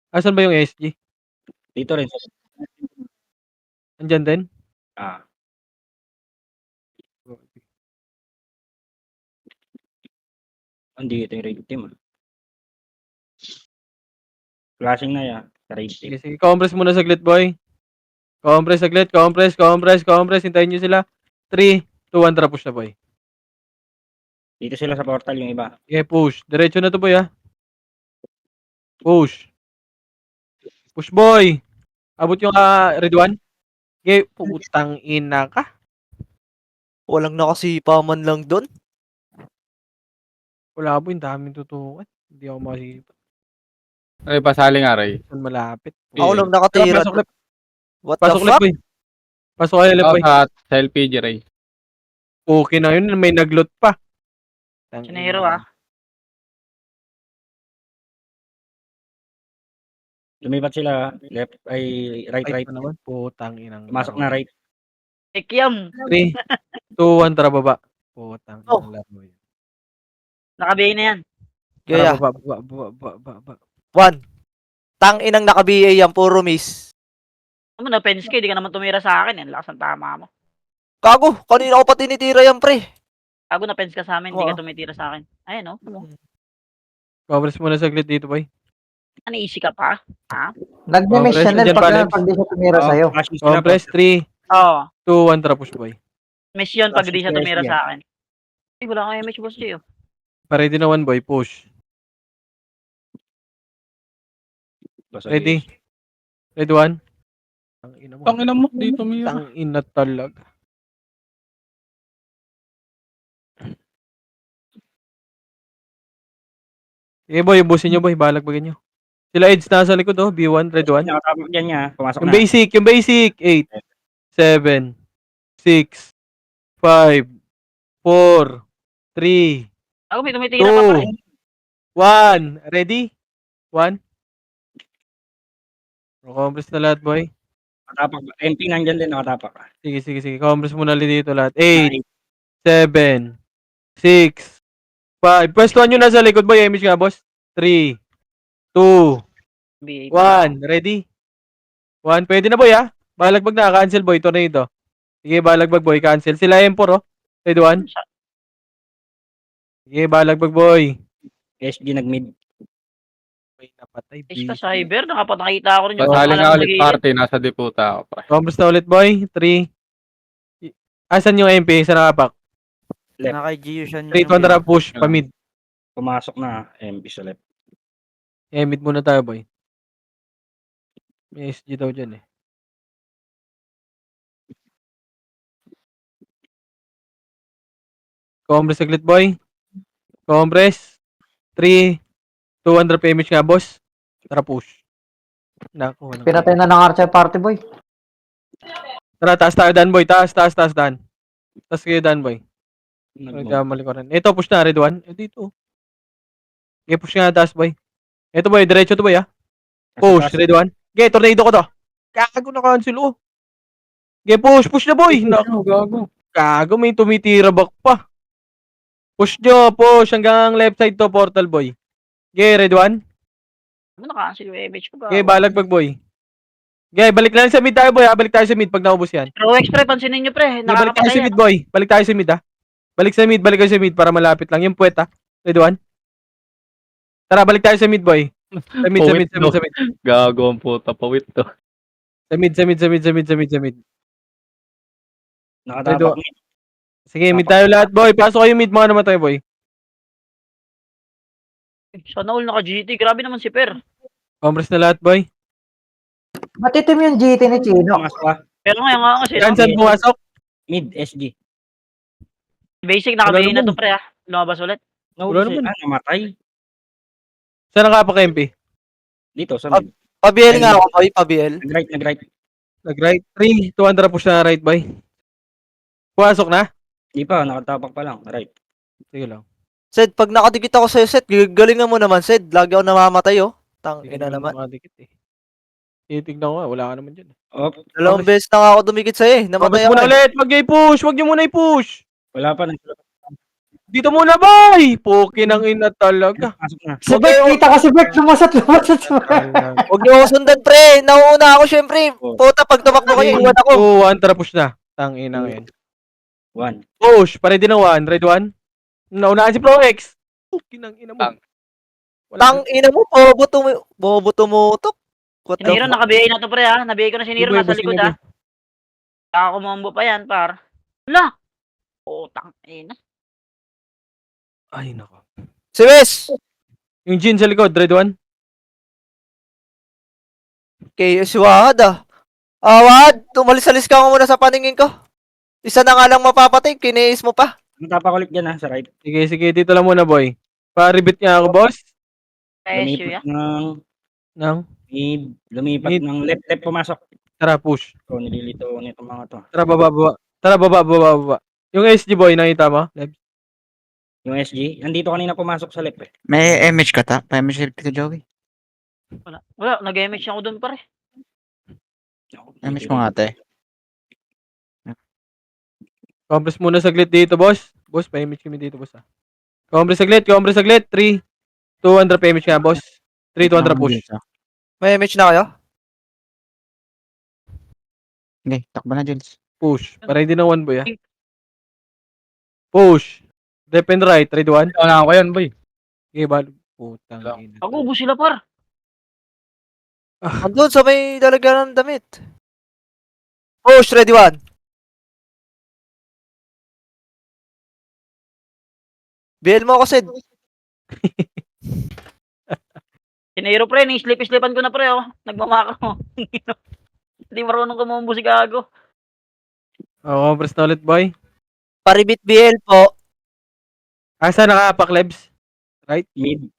Asan ba yung SG? Dito rin. Andyan din? Ah. Andito yung raid team. Ah. Flashing na ya. Sa raid team. Sige, sige. Compress muna saglit, boy. Compress saglit. Compress, compress, compress. Hintayin nyo sila. 3, 2, 1, tara, push na, boy. Dito sila sa portal yung iba. Okay, push. Diretso na to, boy, ah. Push. Push, boy. Abot yung red one. Okay, putang ina ka. Walang nakasipa man lang doon. Wala po yung daming tutukan. Hindi ako makasipa. Ay, pasali nga, Ray. Saan malapit. Ako lang nakatira. Pasok left. What the Pasok left, fuck? boy. Pasok kayo left, Ako boy. sa LPG, Ray. Okay na yun. May naglot pa. Sinero, ah. Lumipat sila. Left ay right. Right pa naman. Putang inang. Pumasok na right. Ekyam. 3, 2, 1, tara, baba. Putang Oh. inang laro yun. Nakabay na yan. Kaya, Tara, baba. one. Tang inang naka-BA yan, puro miss. Ano, na-fence ka, hindi ka naman tumira sa akin. Yan, lakas ng tama mo. Kago, kanina ko pa tinitira yan, pre. Bago na-fence ka sa amin, hindi Oo. ka tumitira sa akin. Ayun, no? Compress muna saglit dito, boy. Ano, easy ka pa? Ha? Nagme-mesh siya, Nel, pag di siya tumira sa'yo. Compress 3, Oo. 2, 1, tara, push, boy. Miss yun pag di siya Flashing tumira SG, sa akin. Ay, wala kang MH, boss, Gio. Ready na one, boy. Push. Ready? Ready one? Ang ina mo. Tangina mo, dito Mira. Tang ina talaga. Sige, boy, ubusin nyo, boy. Balagbagin nyo. Sila Eds nasa likod, oh. B1, red 1. Nakatapok dyan niya. Pumasok Yung na. basic, yung basic. 8, 7, 6, 5, 4, 3, Ako, may tumitira pa pa. 2, 1. Ready? 1. Compress na lahat, boy. Nakatapak. MP nandyan din, nakatapak. Sige. Compress muna ulit dito lahat. 8, 7, 6, 5. Pwestuhan nyo na sa likod, boy. Image nga, boss. 3, 2, 1. Ready? 1. Pwede na, boy, ha? Balagbag na. Cancel, boy. Tornado. Sige, balagbag, boy. Cancel. Sila M4, oh. Ready, 1. Sige, balagbag, boy. SG nag-mid. May napatay, Is ka B. cyber, nakita ako rin yung Pasali nga pangalan ulit nag-iinit. party, nasa deputa ako, pre. Compress na ulit, boy. 3. Asan yung MP? Sa nakapak? Left. Naka-GU siya. 3, 200 push. Pamid. Pumasok na. MP sa left. Mid muna tayo, boy. May SG daw dyan, eh. Compress saglit, boy. Compress. 3, 200 PMH nga, boss. Tara, push. Naku, walang... Pinatay na ng Archer Party, boy. Tara, taas tayo, Dan, boy. Taas, Dan. Taas kayo, Dan, boy. Nagkamali ko rin. Ito, push na, red 1. Dito. Okay, push nga, taas, boy. Ito, boy. Diretso to, boy, ha. Push, red 1. Okay, tornado ko to. Kago na cancel, oh. Okay, push na, boy. Naku, Gago. kago, may tumitira back pa. Push nyo, push. Hanggang left side to, portal, boy. Okay, red 1. Ano, naka-cancel yung MH ko ba? Okay, balagbag, boy. Okay, balik lang sa mid tayo, boy. Balik tayo sa mid pag naubos yan. Rowex, pre, pansinin nyo, pre. Okay, balik tayo Nakakapatay sa yan. mid, boy. Balik tayo sa mid, ha. Balik kayo sa mid para malapit lang. Yung puwet, ha. Ready, one? Tara, balik tayo sa mid, boy. Sa mid. Gago ang puta, pawit to. Sa mid. Nakatapak mid. Sige, mid tayo lahat, boy. Pasok kayo mid, mga naman tayo, boy. Sana all naka-GT. Grabe naman si Per. Compress na lahat, boy. Ba't itim yung GT ni Chino? Pumasok ka. Pero ngayon nga kasi. Yan, saan pumasok? Mid, SG. Basic, naka-BA na naman. to, pre, ha. Lumabas ulit. Wala Nahuli naman. siya. Namatay. Saan nakapaka-MP? Dito, sa mid. Pa-BL nga ako, boy. Pa-BL. Nag-right. Nag-right. 3, 200 push na right, boy. Pumasok na? Di pa, nakatapak pa lang. Right. Sige lang. Sed, pag nakadikit ako sa'yo, Sed, galingan mo naman, Sed. Lagi ako namamatay, oh. Tang ina naman. Makadikit, eh. Titignan ko nga, wala ka naman dyan. Op, Dalawang beses na nga ako dumikit sa'yo, eh. Namatay Compress ako. muna eh. ulit. Wag niyo muna i-push. wala pa. Dito muna, boy! Puki ng ina talaga. Pasok na. Si Bert, kita ko si Bert, lumasat. Huwag niyo ako sundan, pre. Nauuna ako, syempre. Puta, pag tumakbo kayo, iwan ako. 2, 1, tara push na. Tang ina ngayon. 1. Push, pare din ng 1. Red 1. Naunahan si Pro X. Puki ng ina mo. Tang. Tang ina mo, bobo tumutok. What the Siniro, naka-BA na to, pre, ha. Na-BA ko na siniro, Sige, nasa boy, likod, sige, ha. Kakakumombo pa yan, par. Hala! Utang ina. Ay, nako. Si Wes! Yung Jin sa likod, red 1. KS Wahad, ah. Wahad, tumalis-alis ka muna sa paningin ko. Isa na nga lang mapapatay, kineis mo pa. Nakatapak ulit dyan, ha, sa right. Sige, dito lang muna, boy. Pa-rebit nga ako, boss. SU, ya. Lumipat ng Nang, mid. Lumipat Mid. ng left pumasok. tara, push. So, nililito nito mga to. Tara, baba. Tara, baba. Yung SG, boy, nakita mo? Left. Yung SG, nandito kanina pumasok sa left, eh. May MH ka ta? Pa-MH ka, Joey? Wala, nag-MH ako dun, pare. MH mo nga, te. Compress muna saglit dito, boss. Boss, pa-image kami dito, boss, ha. Compress saglit. 3, 200 pa-image nga, boss. 3, 200 push. May image na kayo? Okay, takbo na, Jules. Push. Para hindi na 1, boy, ha. Push. Left and right, ready 1. Wala ko yan, boy. Okay, balo. Putang Wala. ina. Ako, ubo sila, par. Andun sa may dalagyan ng damit. Push, ready 1. BL mo ako, Sid. Siniro, pre, ni-slip-slipan ko na, pre, oh. Nagmamakro. Hindi marunong kumombo si Gago. Compress na ulit, boy. Paribit BL po. Asa nakapaklebs? Mid.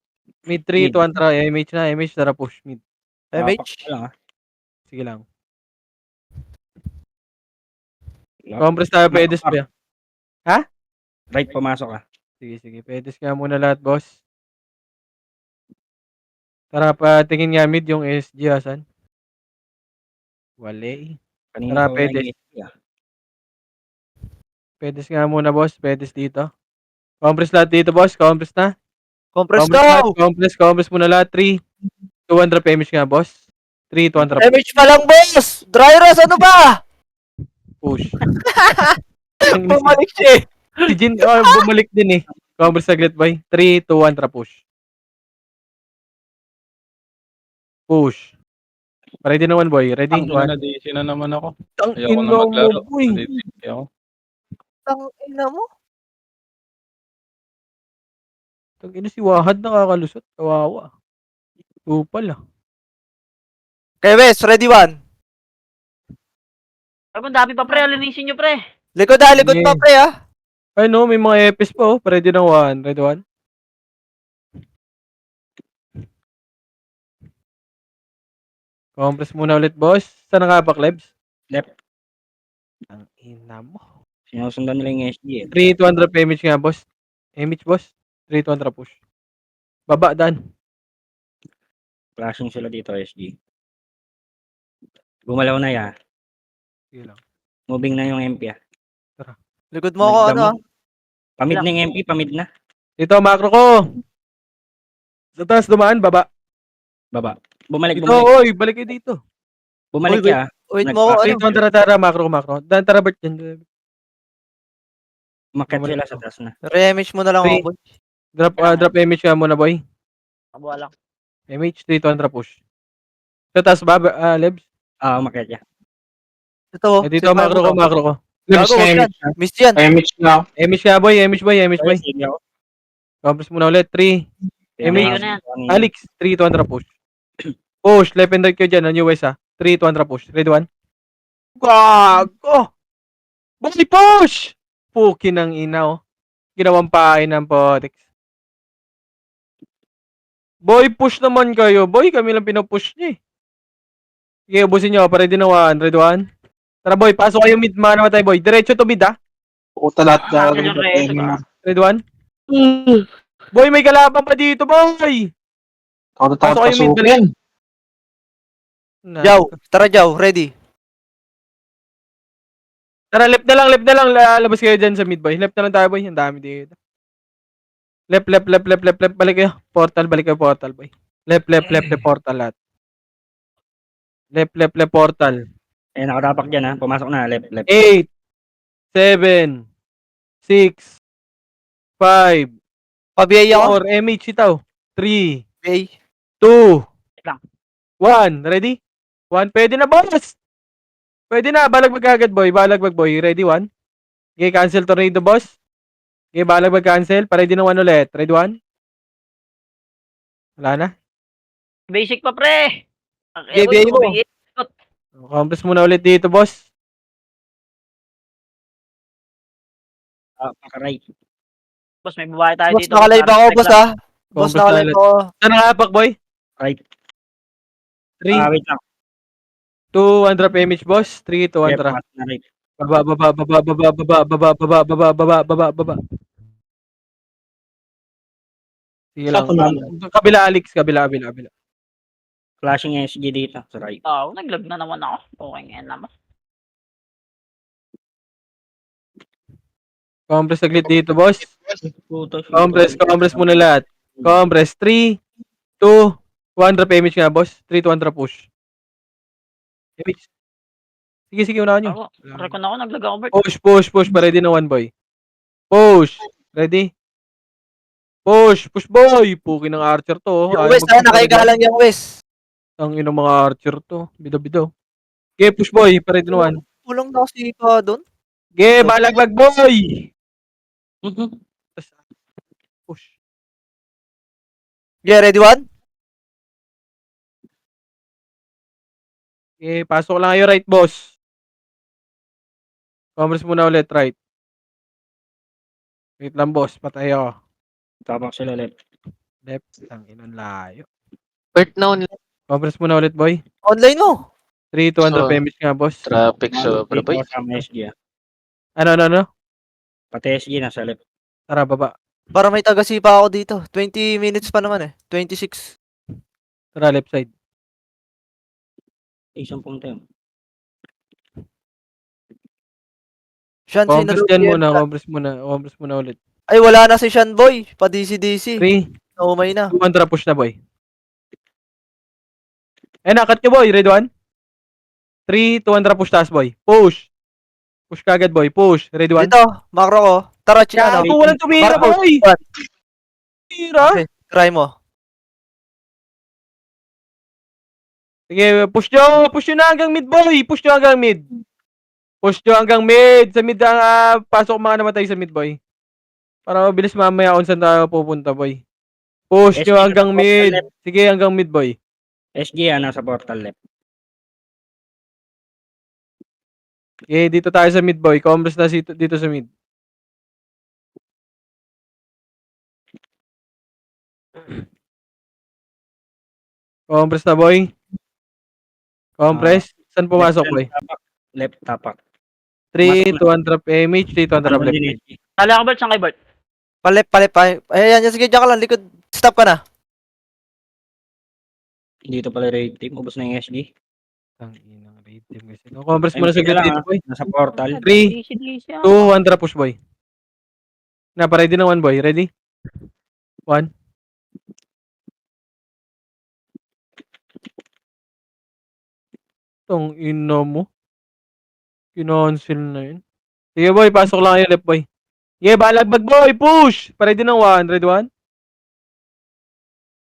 Mid 3, Mid. 200. MH na, MH. Tara, push. Mid. Tapak MH. pa lang, ha. Sige lang. Compress tayo, pedes ba? Right pumasok, ha. Sige. Pedes nga muna lahat, boss. Tara, patingin nga mid yung SG, asan? Wale. Kanina Tara, pa wala pwede. yung SG, ha. Pedes nga muna, boss. Pedes dito. Compress lahat dito, boss. Compress na. Compress lahat. daw. Compress muna lahat. 3, 200 PMH nga, boss. 3, 200 MH pa lang, boss. Dry Ras, ano ba? push. Bumalik siya, eh. Si Jin, bumalik din, eh. Compress saglit, boy. 3, 200 push. Push. Ready naman, boy. Ready? Ang ina na, DC na naman ako. Tang Ayoko na ina mo, maglaro. boy. Nadidisi ako. Tang ina mo. Tang ina si Wahad nakakalusot. Kawawa. Upal, ah. Okay, Wes, ready 1. Ay, ang dami pa, pre. Alinisin nyo, pre. Likod pa, pre, ah. Ay, no, may mga EPS pa, oh. Ready ng 1. Ready 1. Compress muna ulit, boss. Saan nakapaklebs? Left. Ang ina mo. Sinusundan nila yung SG, eh. 3, 200 PMH nga, boss. MH, boss. 3, 200 push. Baba, Dan. Flashing sila dito, SG. Gumalaw na, ya. Sige lang. Moving na yung MP, ha. Likod mo ako, ano, ah. Pamid na yung MP, pamid na. Ito, macro ko. Sa taas, dumaan, baba. Baba. Bumalik. Ito, oy, balik kayo dito. Bumalik Uy, ka. wait mo ako, Three, ano? two, tara, macro. Dan, tara, Bert, dyan. Umakyat Bumalik sila ako. sa taas na. Re-image mo na lang ako, Three. boy. Drop image ka muna, boy. Kabuha lang. Image, 3 to push. Sa taas ba, Lebs? Umakyat ka. Ito, Eh, dito, si Five mo, macro ko. Labs Gago, na wag yan. image na. Miss yan. Image na. Image ka, boy. Image, boy. Ay, sige ako. Compress muna ulit. 3. Image Image. ko na yan. Alex, 3 to push. Push, left and right kayo dyan, on US, 3 to push. Ready, 1. Gago! Boy, push! Puki ng ina, oh. Ginawang pain ng potex. Boy, push naman kayo. Boy, kami lang pinupush niya, eh. Sige, ubusin nyo. Ready na, 1. Ready, 1. Tara, boy. Pasok kayo mid. Mana matay, boy. Diretso to mid, Puta lahat Ah, gagawin yung ko. reso ka. Ready, 1. Boy, may kalaban pa dito, boy. Ako Pasok kayo mid. pasukin. Jaw, tara Jaw, ready. Tara, left na lang. Labas kayo dyan sa mid, boy. Left na lang tayo, boy. Ang dami dito. Left. Balik kayo. Balik kayo, portal, boy. Left, portal lahat. Left, portal. Eh, nakatapak dyan ha. Pumasok na. Left. 8, 7, 6, 5, Pabiyay ako. 4, MH itaw. 3, Pabiyay. 2, Wait lang. 1. Ready? 1. Pwede na, boss! Pwede na. Balagbag agad, boy. Ready, 1. Okay, cancel tornado, boss. Okay, balagbag cancel. Ready na 1 ulit. Ready, 1. Wala na. Basic pa, pre. Bibigay mo. Compress muna ulit dito, boss. Paka-right. Boss, may babae tayo Boss, dito. nakalive ako, boss, ha. Boss, Compress nakalive ulit. ako. Saan nakapak, boy? Right. 3, Wait lang. 2, 1 drop image, boss. 3, 2, 1 Left, drop. na right. Baba. Sige lang. Saan pa Kabila, Alex. Kabila. Flashing SG dito. Sa right. Naglag na naman ako. Okay nga naman. Compress saglit dito, boss. Puto. Compress muna lahat. Compress. 3, 2, 1 drop image nga, boss. 3, 2, 1 drop push. Image. Sige, unahan nyo. Rekon ako, naglag ako, Bert. Push. Ready na 1, boy. Push. Ready? Push, boy. Puki ng archer to. Oh. Yung West, ha, nakahiga lang yung West. Ang inong mga archer to. Bidaw. Okay, push, boy. Ready na 1. Kulang na kasi pa doon. Okay, balagbag, boy. Push. Yeah, ready, 1? Okay, pasok lang kayo right, boss. Compress muna ulit, right. Wait lang, boss. Patay ako. Tapak sila left. Left. Ang inong layo. Bert na Compress muna ulit, boy. Online mo. 3, 2, 1 image nga, boss. traffic sobra boy. Dito kasama SG ah. Ano? Pati SG nasa left. Tara, baba. Para may taga-sipa ako dito. 20 minutes pa naman eh. 26. Tara, left side. Isang punta yun. Sean, sino Compress daw dyan PM muna. ka? Compress muna ulit. Ay, wala na si Sean Boy. Pa DC-DC. 3, Naumay na. 2, 1 push na, boy. Nakat nyo, boy. Ready, 1. 3, 2, 1 push taas, boy. Push kagad, boy. Push. Ready, 1. Dito, macro ko. Tara, Kaya ano. walang tumira, Marcos, boy. one. Tira. Okay, try mo. Sige, push nyo na hanggang mid, boy. Push nyo hanggang mid. Sa mid, pasok mga namatay sa mid, boy. Para mabilis mamaya kung saan tayo pupunta, boy. Push nyo hanggang mid. Sige, hanggang mid, boy. SG nasa portal left. Okay, dito tayo sa mid, boy. Compress na dito sa mid. Compress na, boy. Compress. Saan pumasok, boy? Left tapak. 3, 2, 1 drop image. 3, 2, 1 drop left. Kala ko, Bert, saan kay Bert? Palip. Ayan, sige, dyan ka lang. Likod. Stop ka na. Dito pala raid team. Ubus na yung SG. Ang inang raid team guys. Compress muna sa dito, boy. Nasa portal. 3, 2, 1 drop push, boy. Ready na 1, boy. Ready? 1. Tong ina mo. Kinancel na yun. Sige boy, pasok lang kayo left boy. Sige, balagbag boy, push! Pare din ng 1, red 1.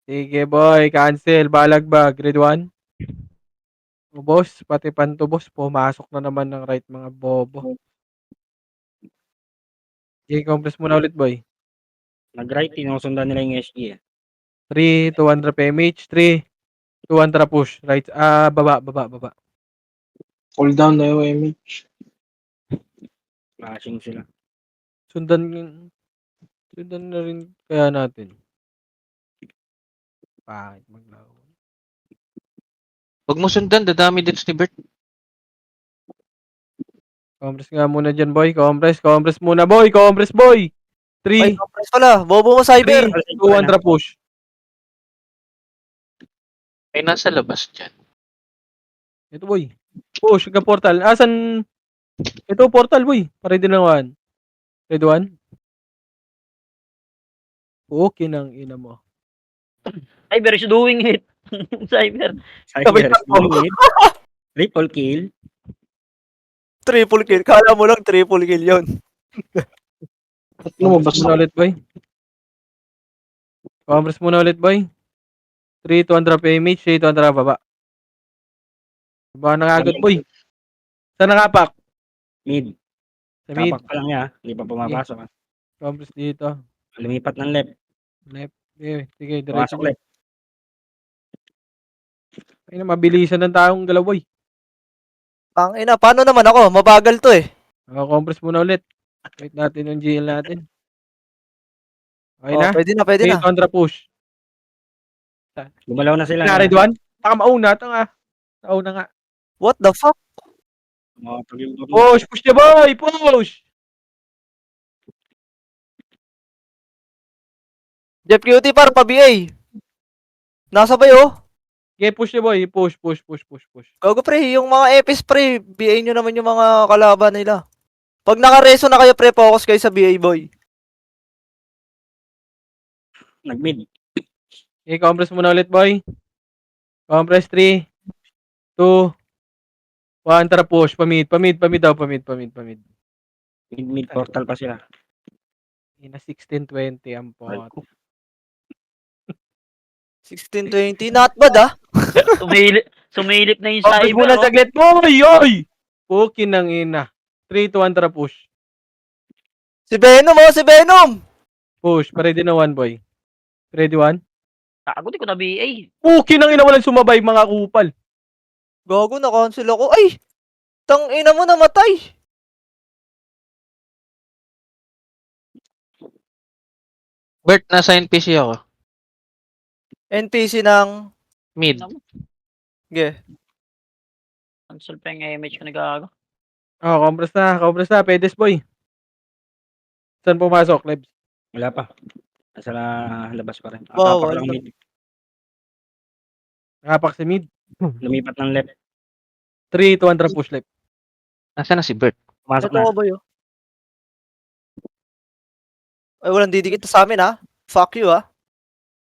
Sige boy, cancel, balagbag, red 1. O boss, pati panto boss, pumasok na naman ng right mga bobo. Sige, compress muna ulit boy. Nag-right, tinusundan nila yung SG eh. 3, 200 PMH, 3, 200 push. Right, baba. Cool down na yung MH. Flashing sila. Sundan na rin kaya natin. Bakit maglaro? Huwag mo sundan, dadami din ni Bert. Compress nga muna dyan boy, compress muna boy, compress boy. Ay, 3, compress pala. Bobo mo, Cyber. 200 push. Ay, nasa labas dyan. Ito boy. Push ka portal. Asan? Ito portal boy. Pare din ng 1. Red 1. Okay nang ina mo. Cyber is doing it. Cyber. Cyber, triple kill. Triple kill. Kala mo lang triple kill yun. Lumabas Compress muna ulit boy. Compress muna ulit boy. 3, 200 PMH, 3, 200 baba. Baba na agad boy. Saan nakapak? Mid. Sa mid. Kapak pa lang niya. Hindi pa pumapasok. Ha? Compress dito. Lumipat ng left. Left. Sige, diretso Pumasok left. Ay na, mabilisan ng taong galaw boy. Ang ina, paano naman ako? Mabagal to eh. Compress muna ulit. Wait natin yung GL natin. Okay Oh, na? pwede na. 300 push. Gumalaw na sila. Red 1? Taka mauna. Nauna nga. What the fuck? Push niya boy! Push! Jeff Cutie par, pa-BA. Nasa ba oh? Okay, push niya boy. Push. Gago pre, yung mga EPs pre, BA nyo naman yung mga kalaban nila. Pag naka-reso na kayo pre, focus kayo sa BA boy. Nag-mid. Okay, compress muna ulit boy. Compress 3, 2, 1, tara push. Pamid daw. Mid portal pa sila. Ina 16-20 ang pot. 16-20, not bad ah. Sumilip na yung Compress cyber. muna Oh. saglit boy! Oy! Pukin ng ina. 3, 200 push. Si Venom! Push. Pare din na 1 boy. Ready 1? Tago, di ko na BA. Pukin ng ina walang sumabay mga kupal. Gago, na-cancel ako. Ay! Tang ina mo namatay. Bert, nasa NPC ako. NPC ng... Mid. Ge. Cancel pa yung image ko nagago. Compress na. Pedes boy. Saan pumasok, Lebs? Wala pa. Nasa labas pa rin. Wow, Kapak lang wala. mid. Nakapak si mid. Lumipat ng left. 3, 200 push left. Nasaan na si Bert? Pumasok Ito na. ko ba yun? Ay, walang didikit sa amin ha. Fuck you ha.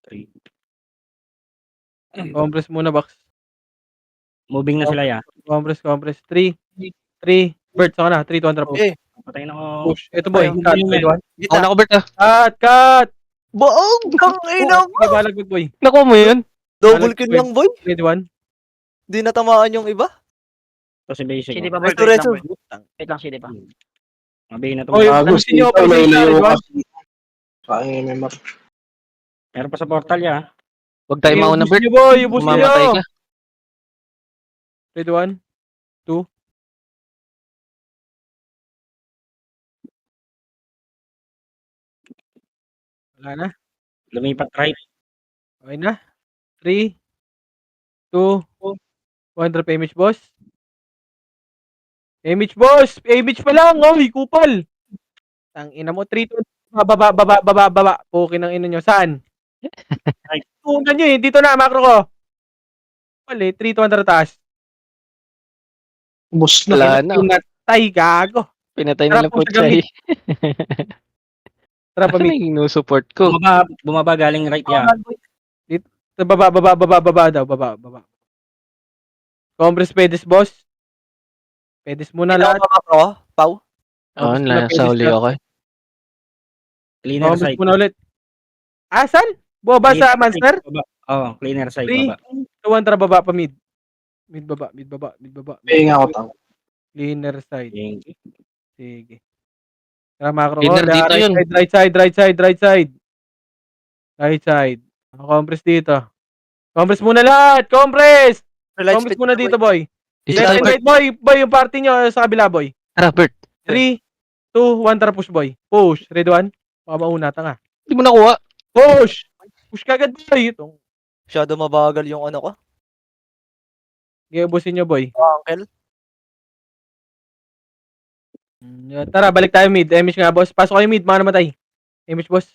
3. Compress muna, box. Moving na sila ya. Compress. 3. Bert, saka na. 3, 200 push. Okay. Patayin ako. Push. Ito boy. Ayun. Cut. Red 1. Ako Gitna. na ko, Bert, ah. Cut. Boog! Tang ina mo! Okay, balagbag boy. Nakuha mo yun? Double kill lang boy. Red 1. Di natamaan yung iba. Ito si basic. CD oh. pa, Bert. Resto. Wait lang, CD pa. Mabigay na ito. Oy, Gago, pusin nyo, sita, pusin nyo, layo Red ka. 1. Sa MMR. Meron pa sa portal ya. Huwag tayo mauna, Bert. Ubus nyo boy, ubus nyo. Mamatay ka. Red 1. 2. Wala na. Lumipat right. Okay na. 3, 2, 100 image boss. Image boss! Image pa lang! Oy, kupal! Tang ina mo, 3, 2, baba. Pukin ng ina nyo. Saan? Tunan nyo eh. Dito na, macro ko. Wala eh, 3, 200 taas. Ubus na. Wala na. Pinatay, gago. Pinatay Tara, na lang po push ka siya. Tara, Ano pamit. yung no-support ko? Bumaba galing right ya. Baba daw, baba. Compress Pedis, boss. Pedis muna lahat. Makro, Pau. Oo, Compress muna, nasa Pedis uli lahat. ako eh. Cleaner Compress side. muna ulit. Asan? Baba sa Cleaner Monster? side, baba. Oo, cleaner side, 3, baba. 2, 1, tara baba pa mid. Mid baba. Paying ako tao. Cleaner side. Thank you. Sige. Tara macro ko. Cleaner dito Right yun. side, right side, right side, right side. Right side. Compress dito. Compress muna lahat. Compress! Relight Compress speed muna na, dito, boy. Dito Left tayo, and Bert. right, boy. Boy, yung party nyo sa kabila, boy. Tara, Bert. 3, 2, 1, tara push, boy. Push. Ready, 1. Baka mauna, tanga. Hindi mo nakuha. Push! Push kagad, boy. Itong, Masyado mabagal yung ano ko. i-ubusin nyo, boy. Uncle. Tara, balik tayo mid. Emish nga, boss. Pasok kayo mid, mga namatay. Emish, boss.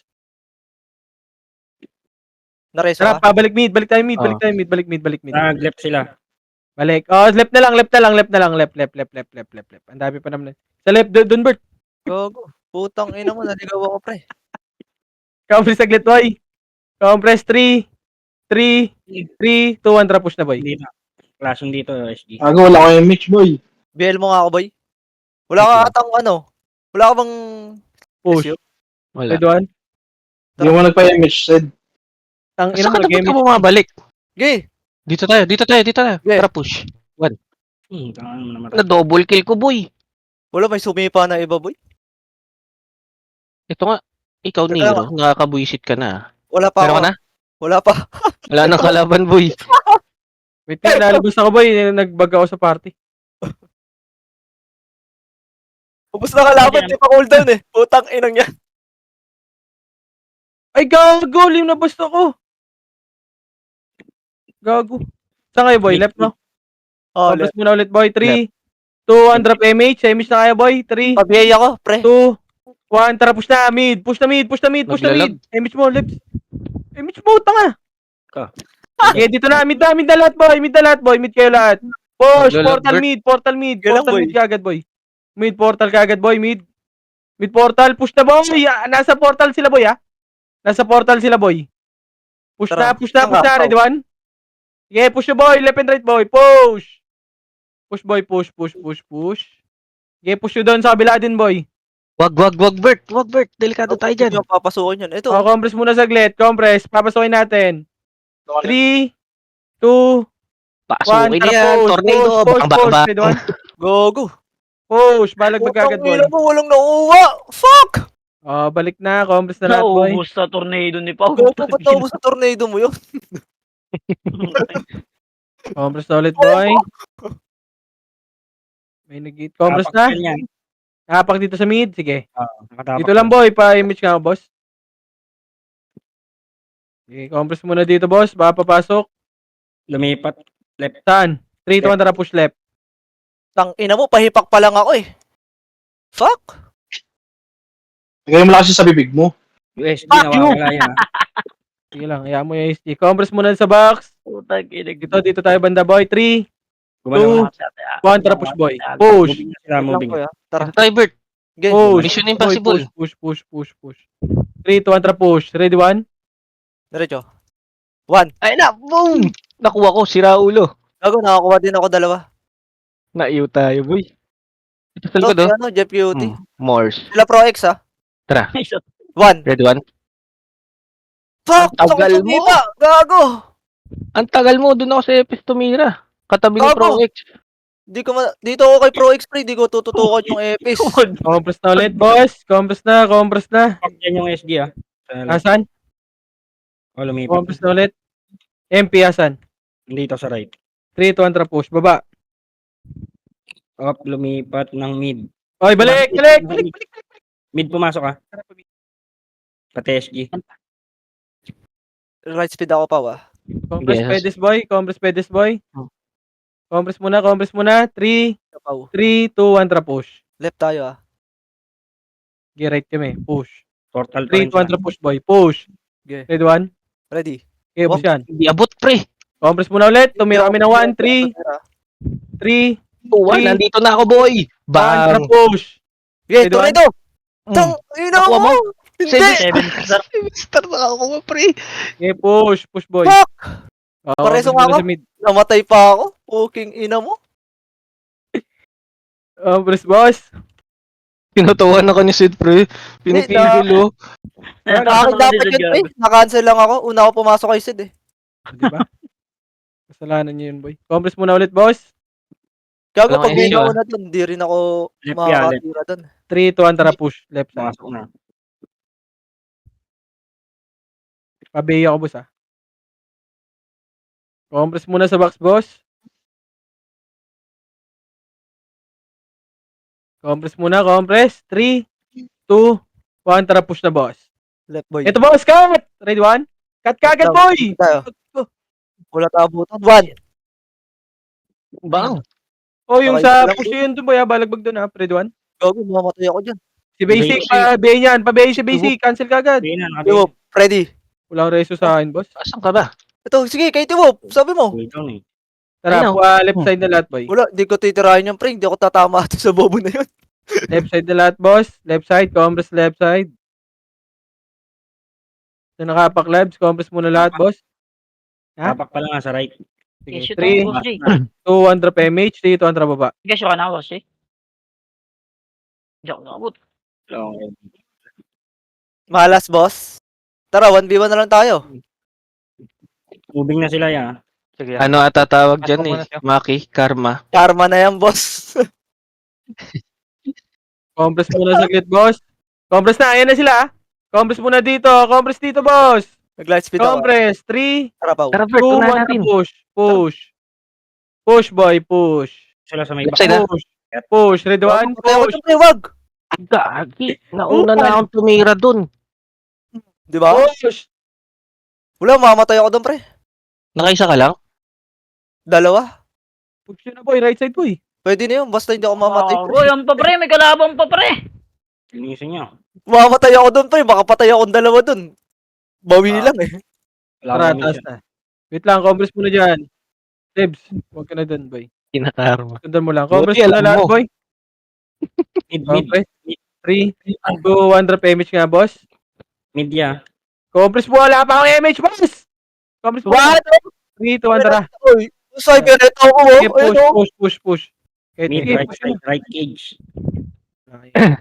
Nareso Tara, ka? pabalik mid. Balik tayo mid. Oo. Balik tayo mid. Balik mid. Balik mid. Nag-left sila. Balik. Oh, left na lang. Left na lang. Left na lang. Left. Ang dami pa naman. Sa left, doon, Bert. Gago. Putang ina mo, naligaw ako, pre. Compress saglit, boy. Compress 3, 3, 2, 1, tara push na, boy. Dito. Klasong dito, SG. Gago, wala ko yung Mitch, boy. BL mo nga ako, boy. Wala ka atang ano. Wala ka bang... Push. SU? Wala. Ready, 1. Hindi mo nagpa-Mitch, said. Tang ina Saan mo, ka game. ka bumabalik? Gay. Dito tayo. Yeah. Tara, push. Tangan mo naman. Na double kill ko, boy. Wala, may sumipa na iba, boy. Ito nga. Ikaw, Teka Nero. Nakakabuisit ka na. Wala pa Pero ako. ka na? Wala pa. Wala nang kalaban, boy. Wait, lalabas ako, boy. Nag-bug ako sa party. Ubus na kalaban, di pa cooldown eh. Putang inang yan. Ay, gago! Limnabas ako! Gago. Saan kayo, boy? Left, no? Oh, Compress muna ulit, boy. 3, 2, 1, drop MH. Emish na kaya, boy. 3, pabiyay ako, pre. 2, 1, tara, push na. Mid. Push na mid. Naglalag. Emish mo, left. Emish mo, tanga. Ka. Okay, dito na. Mid na lahat, boy. Mid kayo lahat. Push. Naglalag, Portal mid. Kailan, Portal boy? mid kagad, boy. Mid portal kagad, boy. Mid portal. Push na, boy. Nasa portal sila, boy, ha. Nasa portal sila, boy. Push Tara. na. Ready, 1. Yeah, push na, boy. Left and right, boy. Push. Push, boy. Push. Yeah, push nyo doon sa kabila din, boy. Wag, Bert. Delikado tayo dyan. Yung papasukin yun. Ito. Oh, compress muna saglit. Compress. Papasokin natin. 3, 2, Pasukin 1. na yan. Tornado. Bang. Ready, 1. Gogo. Push. Balag magkagad, boy. ina mo, walang nauwa. Fuck! Oh, balik na. Compress na lahat, boy. Naubos sa tornado ni Pau. Gogo, ba't naubos sa tornado mo yun? Compress na ulit, boy. May nag-hit. Compress na. Nakapak dito sa mid. Sige. Dito lang, boy. Pa-image ka ako, boss. Okay, compress muna dito, boss. Baka papasok. Lumipat. Saan? 3, 2, 1, tara, push left. Tang ina mo, pahipak pa lang ako eh. Fuck! Lagay mo lang kasi sa bibig mo. USG, Fuck you! nawawala yan. Sige lang, hayaan mo yung ST. Compress muna sa box. Putang ina. Dito tayo banda, boy. 3, Gumalaw. 1, tara, push, boy. Push. Moving na sila, moving. Tara. Dito tayo, Bert. Gay. Push. Mission impossible. Push. 3, 2, 1, tara, push. Ready, 1. Diretso. 1. Ay na, boom! Nakuha ko, sira ulo. Gago, nakakuha din ako dalawa. Naiyo tayo, boy. Ito sa Ito, likod, oh. ano, Jeff Beauty. Morse. Sila Pro X ha. Tara, 1. red one. Fuck! Ang tagal Sakit mo. sumipa! Gago! Ang tagal mo, doon ako sa Epis tumira. Katabi ni Gago. Pro X. Dito ako kay Pro X pre, di ko tututukan yung Epis. Compress na ulit, boss. Compress na. Pag yan yung SG, ah. Asan? O, lumipat. Compress na ulit. MP, asan? Dito sa right. 3, 2, 1, tara, push. Baba. Up, lumipat ng mid. Oy, balik. Mid pumasok, ah. Pati SG. Right speed ako pa wa. Compress Yes. pedis, boy. Oh. Compress muna. 3, Pau. 2, 1, tara, push. Left tayo ah. Okay, right kami. Push. Portal pa 3, rin 2, 1, siya. tara, push, boy. Push. Okay. Ready, 1. Ready. Okay, push yan. Hindi abot, pre. Compress muna ulit. Tumira kami ng 1, 3, 3, 2-1, nandito na ako, boy. 1, tara, Bang. push. Okay, Ready, tornado! Mm. Tang ina Nakuha mo! mo? Hindi! 7-star na ako, pre. Okay, push, boy. Fuck! Oh, Pareso compress muna nga ako. sa mid. Namatay pa ako. Puking ina mo. Compres, boss. Tinutuwan ako ni Sid, pre. Pinipigil, oh. Sa Natatakot akin ako dapat dito, yun, pre. Gab. Na-cancel lang ako. Una ako pumasok kay Sid eh. Di ba? Kasalanan niyo yun, boy. Compres muna ulit, boss. Gago, Walang pag may issue, ah. nauna dun, di rin ako Left makakatira dun. 3 to Andra push. Left side. Pumasok na. Pabeya ako, boss, ah. Compres muna sa box, boss. Compres muna, compres. 3, 2, 1. Tara, push na, boss. Left boy. Ito, boss, cut! Ready, 1? Cut ka agad, boy! Tayo. Wala tabutan. 1. Bang. Oh, yung Okay, sa lang, push yun, dun, boy, ah. Balagbag dun, ah. Ready, 1? Gago, mamamatay ako dyan. Si Basic, Basic. pa-bay niyan. Pa-bay si Basic. Cancel ka agad. Hindi na, Yo, Freddy. Walang reso sa akin, boss. Asan ka ba? Ito, sige, kay Timo. Sabi mo. Cooldown eh. Tara, Ayun, left side na lahat, boy. Wala, di ko titirahin yung pre. Hindi ako tatama ito sa bobo na yun. Left side na lahat, boss. Left side, compres left side. Sa nakapak labs, compres muna lahat, boss. Ha? Tapak pa lang nga sa right. Sige, Issue 3, to, boss J. 2, 1 drop MH, 3, 2, 1 drop baba. Guess ka na, boss J. Diyan ko nakabot. Okay. Malas, boss. Tara, 1v1 na lang tayo. Moving na sila yan. Sige. Ano atatawag dyan eh? Maki, karma. Karma na yan, boss. Compres muna saglit, boss. Compres na, ayan na sila, ah. Compres muna dito, compres dito, boss. Nag-light speed ako. Compres, 3, Tara, Pao. 2, Tara, Bert, tunahan 1, natin. push. Push. Push, boy, push. Sila sa may Left side, ah. Push. Push, ready, 1, Mamatay ako push. dyan, pre. Wag. Gagi. Nauna na akong tumira dun. Di ba? Push. Wala, mamatay ako doon, pre. Nakaisa ka lang? Dalawa. Push yun na, boy, right side, boy. Pwede na yun, basta hindi ako mamatay, pre. Uy, ang pa pre, may kalabang pa pre. linisin niya. Mamatay ako doon, pre. Baka patay akong dalawa doon. Bawi lang eh. Tara, taas na. Wait lang, compres muna dyan. Debs, huwag ka na dun, boy. Kinakarma. Sundan mo lang. Compres Buti, muna alam lahat, mo. boy. Mid, Compres. 3, 2, 1 drop MH nga, boss. Media. Compres mo, wala pa akong MH, boss. Compres mo. What? 3, 2, 1, tara. Uy, cyber ito ako, Sige, oh. Ayun, oh. push. Okay, Mid, sige, right push side, right cage. na.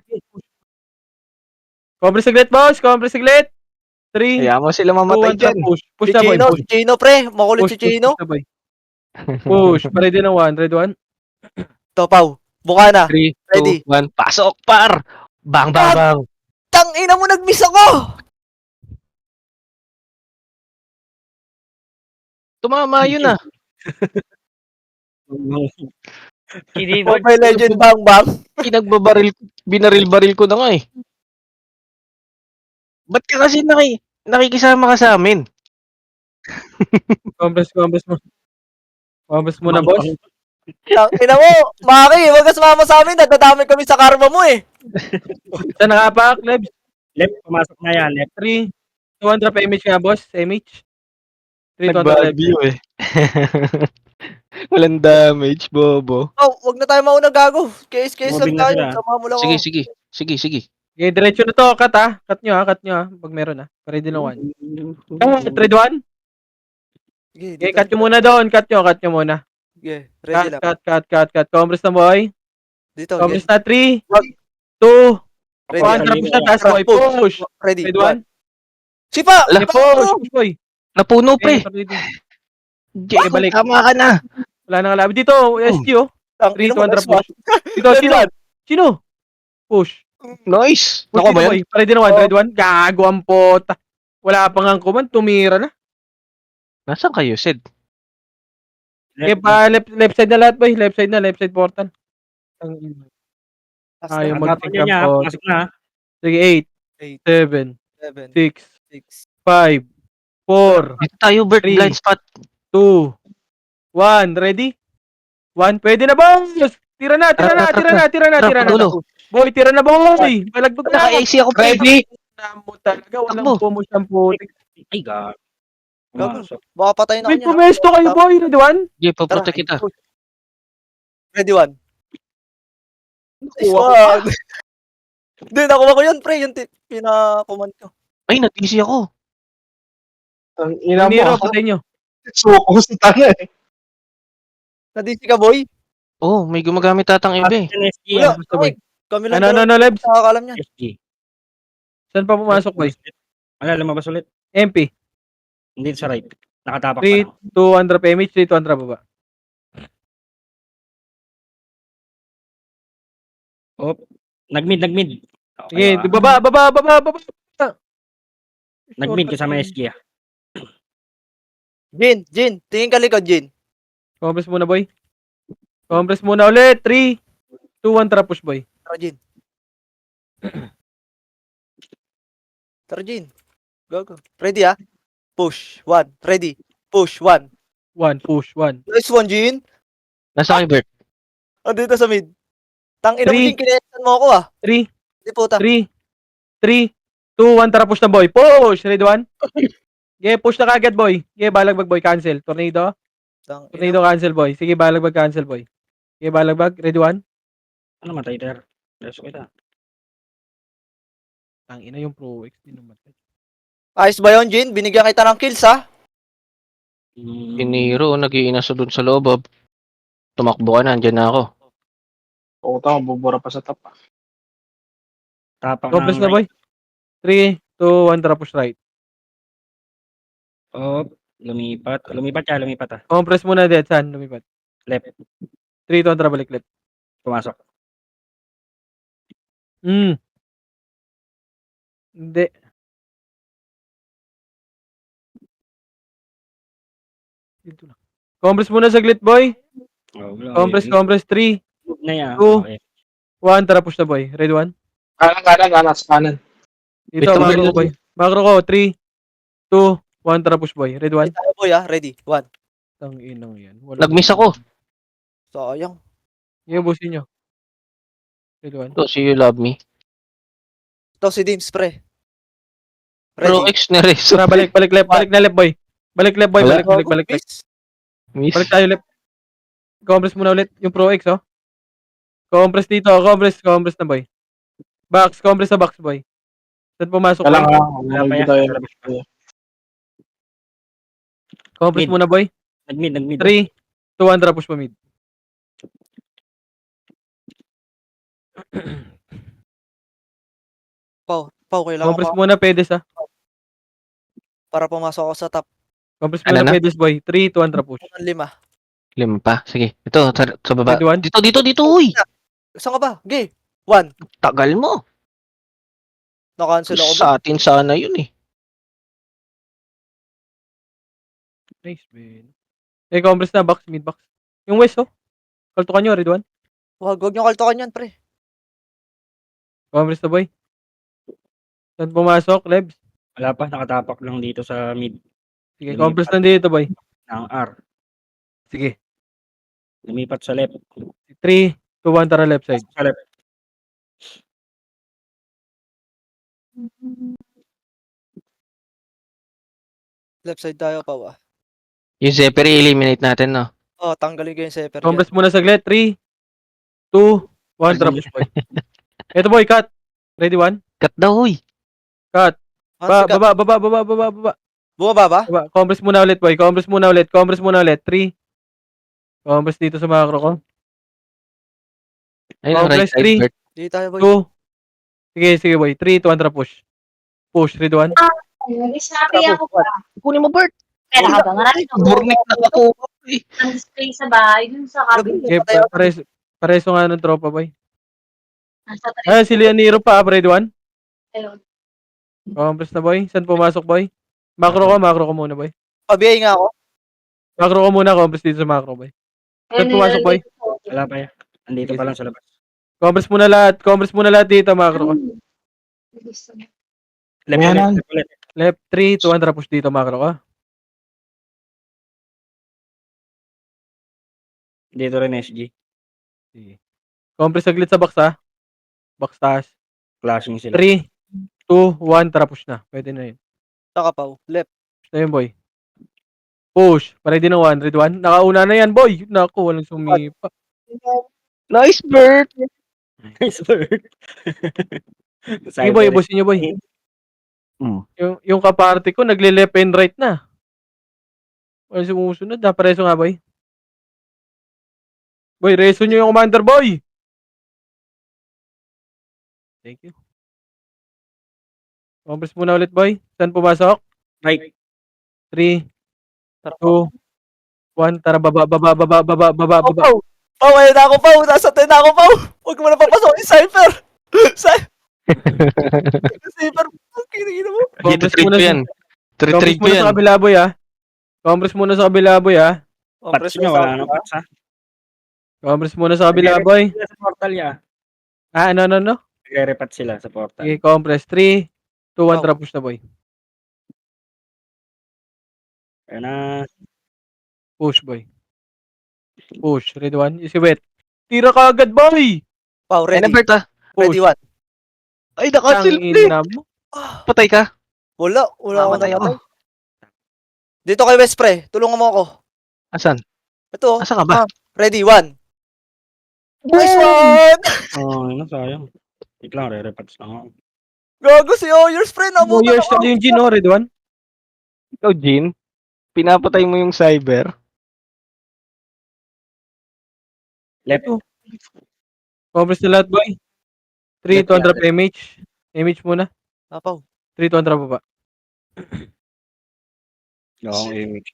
Compres saglit, boss. Compres saglit. 3, 2, Kaya mo sila 1, mamatay tara, dyan. push. Push Si na, boy. Chino, Push, si Chino, pre. Makulit si Chino. push na, boy. Push. Ready na 1, ready 1. Ito, Pao. Buka na. 3, Ready. 2, 1. Pasok, par! Bang, bang, bang. Tang ina mo, nag-miss ako! Tumama yun ah. Keyboard. Mobile Legend bang bang. Binaril-baril ko na nga eh. Ba't ka kasi nakikisama ka sa amin? Compres mo. Compres muna, boss. Tang ina mo, Maki, wag ka sumama sa amin. Nadadami kami sa karma mo eh. Sa nakapak, Lebs. Left, pumasok na yan. Left. 3, 2, 1 drop MH nga, boss. MH. 3, 2, 1 drop Nagbagyo eh. Walang damage, bobo. Oh, wag na tayo mauna gago. Case lang Moving na tayo. sila. Sama mo lang Sige, ako. sige. Okay, diretso na to. Cut, ah. Cut nyo, ah. Pag meron, ah. Ready na 1. Ready 1. Sige, Okay, dito. cut nyo muna doon. Cut nyo muna. Sige, ready lang. Cut. Compres na, boy. Dito, Compres okay. na 3, Wag. 2, Ready. 1. Tara, push na taas, boy. Push. Ready. Ready 1. Sipa! Okay, push, boy. Napuno, Okay, pre. ready. Jay, balik. tama ka na. Wala nang kalaban. Dito, SQ, oh. Tang 3, ina 2, mo, 1, next drop one. push. Dito, sino? Push. Nice. Push Nako dito, ba yan? boy. Ready na 1, ready 1. Gago ang pota. Wala pa nga ang command. Tumira na. Nasaan kayo, Sid? Okay, pa left side na lahat, boy. Left side portal. Ayaw mag-think Niya, ang pot. pumasok na. Sige, 8, 7, 7, 6, 6. 5, 4, Dito tayo, Bert. 3. Blind spot. 2, 1. Ready? 1. Pwede na, boss! Tira na. Tara, dulo. Boy, tira na, boy! Malagbag na. Naka-AC ako, pre. Ready? Namo talaga. Walang Takbo. pumo siyang putik. Ay, God. Gago. Pumasok. Baka patayin ako May niya. pumesto kayo, boy. Ready, 1? Jay, paprotect kita. Ready, 1. Nakuha ko. Hindi, nakuha ko yun, pre. Yung pina-command ko. Ay, nag-AC ako. Ang ina mo. Niro, patay nyo. Suko sa tanga eh. Na-DC ka, boy? Oh, may gumagamit tatang iba eh. Yung SG, Wala. Basta, boy. Kami lang Ano, dalawa Lebs? nakakalam niyan. SG. Saan pa pumasok, boy? Wala, lumabas ulit. MP. Hindi sa right. Nakatapak pa 3, lang. 200 PMH, 3, 200 baba. Oh, nag-mid. Sige, Okay, baba. Nag-mid kasama SG ah. Jin, tingin ka likod, Jin. Compress muna, boy. Compress muna ulit. 3, 2, 1, tara push, boy. Tara, Jin. Tara, Jin. Go. Ready, ah? Push. 1. Ready. Push. 1. 1, push, 1. Nice one, Jin. Nasa kay Bert. Andito sa mid. Tangina mo, Three. Jin. Kinesan mo ako, ah. 3, Di puta. 3, 2, 1, tara push na, boy. Push! Ready, 1? Okay, push na kagad, boy. Okay, balagbag, boy. Cancel. Tornado. Tornado, cancel, boy. Sige, balagbag, cancel, boy. Okay, balagbag. Ready, 1? Ano matay ter? Reso kita. Ang ina yung Pro X. Di namatay. Ayos ba yun, Jin? Binigyan kita ng kills, ha? Piniro, nag-iinaso dun sa loob. Tumakbo ka na, andyan na ako. Puta, bubura pa sa top. Tapak Compress ng na, boy. 3, 2, 1, tara push right. Oh, lumipat. Lumipat ah. Compress muna, Dead Sun. Lumipat. Left. 3, 2, 1, tara balik left. Pumasok. Hindi. Dito na. Compress muna saglit, boy. Oh, wala. Compress. 3, Na yan. Two. Okay. 1, tara push na, boy. Ready, 1? Kanan, sa kanan. Dito, Wait, macro wait. ko, boy. Macro ko. 3, 2, 1, tara push, boy. Ready, 1? Tayo, boy, ha? Ready. 1. Tanginang yan. Wala. Nag-miss ako. Sayang. Yung busin nyo. Ready, 1? So, see you love me. Ito si Dims, pre. Pro Ready. X na reso. Tara, balik left. Balik na left, boy. Balik left, boy. Wala. Balik left. Miss. Miss. Balik tayo left. Compress muna ulit. Yung Pro X, oh. Compress dito. Compress na, boy. Box. Compress sa box, boy. Saan pumasok, Kailang boy? Wala pa yan. tayo. Compress Mid. muna, boy. Nag-mid. 3, 2, 1, tara push pa mid. Pau, kailangan Compress pa muna, pedes, ah. para pumasok ako sa top. Compress Ano muna, na? pedes, boy. 3, 2, 1, tara push. Ng 5. Lima pa. Sige. Ito, sa baba. Ready, 1? Dito, uy. Saan ka ba? Gay. 1. Tagal mo. Na-cancel ako ba? Sa atin sana yun eh. Nice, man. Eh, compress na, box, mid box. Yung west, oh. Kaltukan nyo, ready, 1? Wag nyo kaltokan yan, pre. Compress na, boy. Saan pumasok, Lebs? Wala pa. Nakatapak lang dito sa mid. Sige, Lumipat. compress na dito, boy. Ng R. Sige. Lumipat sa left. 3, 2, 1, tara left side. Sa left. Left side tayo, Pau, ah. Yung Zephyr, eliminate natin, no? Oh, tanggalin ko yung Seper. Compress muna saglit. 3, 2, 1, tara push, boy. Ito, boy, cut. Ready, 1? Cut daw, uy. Cut. Baba. Bumaba ba? Baba. Compress muna ulit, boy. Compress muna ulit. 3. Compress dito sa macro ko. Ayun, right Compress, side, 3. Bert. Di tayo, boy. 2. Sige, boy. 3, 2, 1, tara push. Push, ready, 1? Nag-snappy ako pa. Kunin mo, Bert. Pera ka ba? Marami ko. Burnik na ako. Ang display sa bahay, dun sa cabinet. Okay, pareso nga ng tropa, boy. Nasa Ah, si Leoniro pa, ready, 1? Ayun. Compress na, boy. Saan pumasok, boy? Macro ko muna, boy. Pabiyay nga ako. Macro ko muna, compress dito sa macro, boy. Saan pumasok, boy? Wala pa yan. Andito pa lang sa labas. Compress muna lahat dito, macro ko. Left Ayan, ulit. Left 3, 2, 1, tara push dito, macro ko. Dito rin SG. Sige. Compress saglit sa box, ha? Box taas. Clashing sila. 3, 2, 1, tara push na. Pwede na yun. Saka, Pau. Left. Push na yun, boy. Push. Ready na 1, ready 1. Nakauna na yan, boy. Naku, walang sumipa. Nice, Bert. Nice bird. Sige, boy, ibusin nyo, boy. Yung kaparte ko, nagle-left and right na. Walang sumusunod, ha? Pareso nga, boy. Boy, reso nyo yung commander, boy! Thank you. Compress muna ulit, boy. Saan pumasok? Right. 3, 2, 1. Tara, baba. Pau! Pau, ayun na ako, Pau! Nasa 10 na ako, Pau! Huwag mo na papasok yung Cypher! Cypher! Kinigina mo! Compress Trade muna ko yan. Compress muna sa kabila, boy, ha? Compress muna sa kabila, boy, ha? Patch nyo, wala nang patch ha. Compress muna sa kabila, boy. Sila sa portal ya. Ah, ano? Nagre-repat sila sa portal. Okay, compress. 3, 2, 1. Oh. Tara, push na, boy. Ayun na. Push, boy. Push. Ready, 1. Easy wet. Tira ka agad, boy! Pau, Ay, ready. na-Bert ah. Push. Ready, 1. Ay, naka-cancel Ang eh. ina mo. Patay ka. Wala ako Mamatay namatay. ako. Dito kay West Pre, tulungan mo ako. Asan? Ito, Asa ka ba? ready, 1. Nice one! Oh, yun na, sayang. Wait lang, re-repatch lang ako. Gago si Oyers, Pre, nabutan Warriors, ako. yung Gino, ready, 1. Ikaw, Jin. Pinapatay mo yung cyber. Left. Compress na lahat, boy. 3, 2, drop image. Image muna. Pau. 3, 2, drop baba. Oo, image.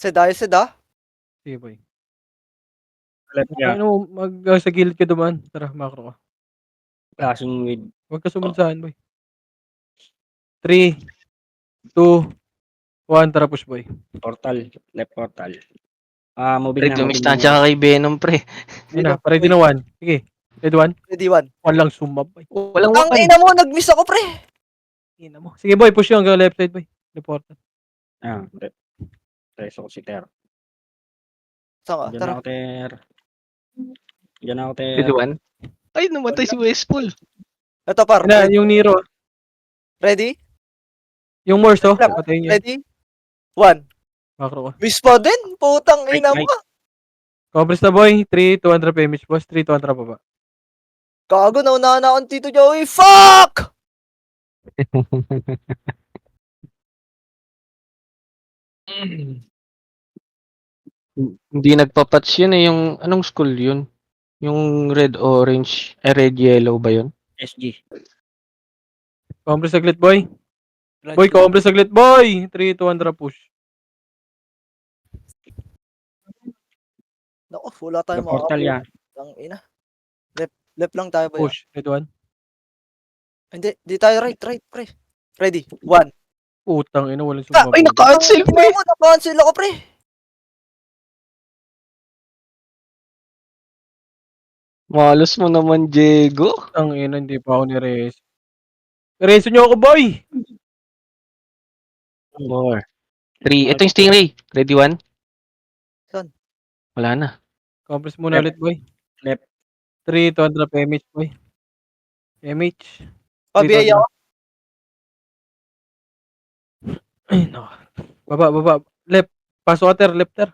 Seda. Sige, boy. Left niya. Ano, sa gilid ka dumaan. Tara, macro ka. Flashing with Huwag ka sumunsahan, boy. 3, 2, 1. Tara, push, boy. portal. Left portal. Moving Pre, na. moving dumistansya na. ka kay Venom, pre. Ayun na, ready na 1. Sige. Ready, 1. Ready, 1. Walang sumab, boy. Walang Ang wakan. ina mo, nag-miss ako, Pre. Ina mo. Sige, boy, push yung hanggang left side, boy. Report. Reso ko si Ter. Saan ka? Diyan Tara. ako, Ter. Diyan ako, Ter. Piduan? Ay, namatay si Westfall. Ito, par. Na, yung Nero. Ready? Yung Morse, oh. Patayin niya. Ready? 1. Macro ka. Miss pa din. Putang ina mo. Compress na, boy. 3, 200 image, boss. 3, 200 baba. Gago, naunahan na akong Tito Joey. Fuck! Hindi nagpa-patch yun eh. Yung, anong school yun? Yung red-orange, red-yellow ba yun? SG. Compress saglit, boy. Boy, compress saglit, boy. 3, 200 push. Naku, wala Sa tayong portal yan. Ang ina. Left lang tayo, boy. Push. Ready, 1. Hindi, di tayo right, Pre. Ready? 1. Putang ina, walang sumab. Ay, naka-cancel, pre. Ina mo, naka-cancel ako, Pre. Malos mo naman, Diego. Ang ina, hindi pa ako ni-res. Reso nyo ako, boy. 4, 3. Ito yung Stingray. Ready, 1? Saan? Wala na. Compress muna Left. ulit, boy. Left. 3, 200 image, boy. Image. Pabiyay ako. Ay, no. Baba. Left. Pasok ka, Ter. Left, Ter.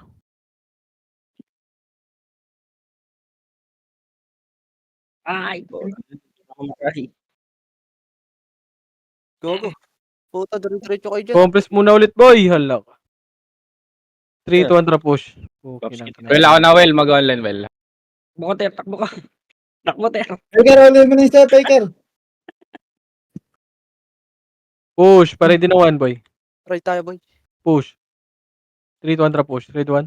Ay, po. Mamatay. Gogo. Puta, diretso kayo dyan. Compress muna ulit, boy. Hala ka. 3, 200 push. Okay Pops lang. kita. Well, ako na, Well. Mag-online, Well. Takbo, Ter. Takbo ka. Takbo, Ter. Faker, ulit mo na yung Faker. Push. Ready na 1, boy. Right tayo, boy. Push. 3, 200 push. Ready, 1.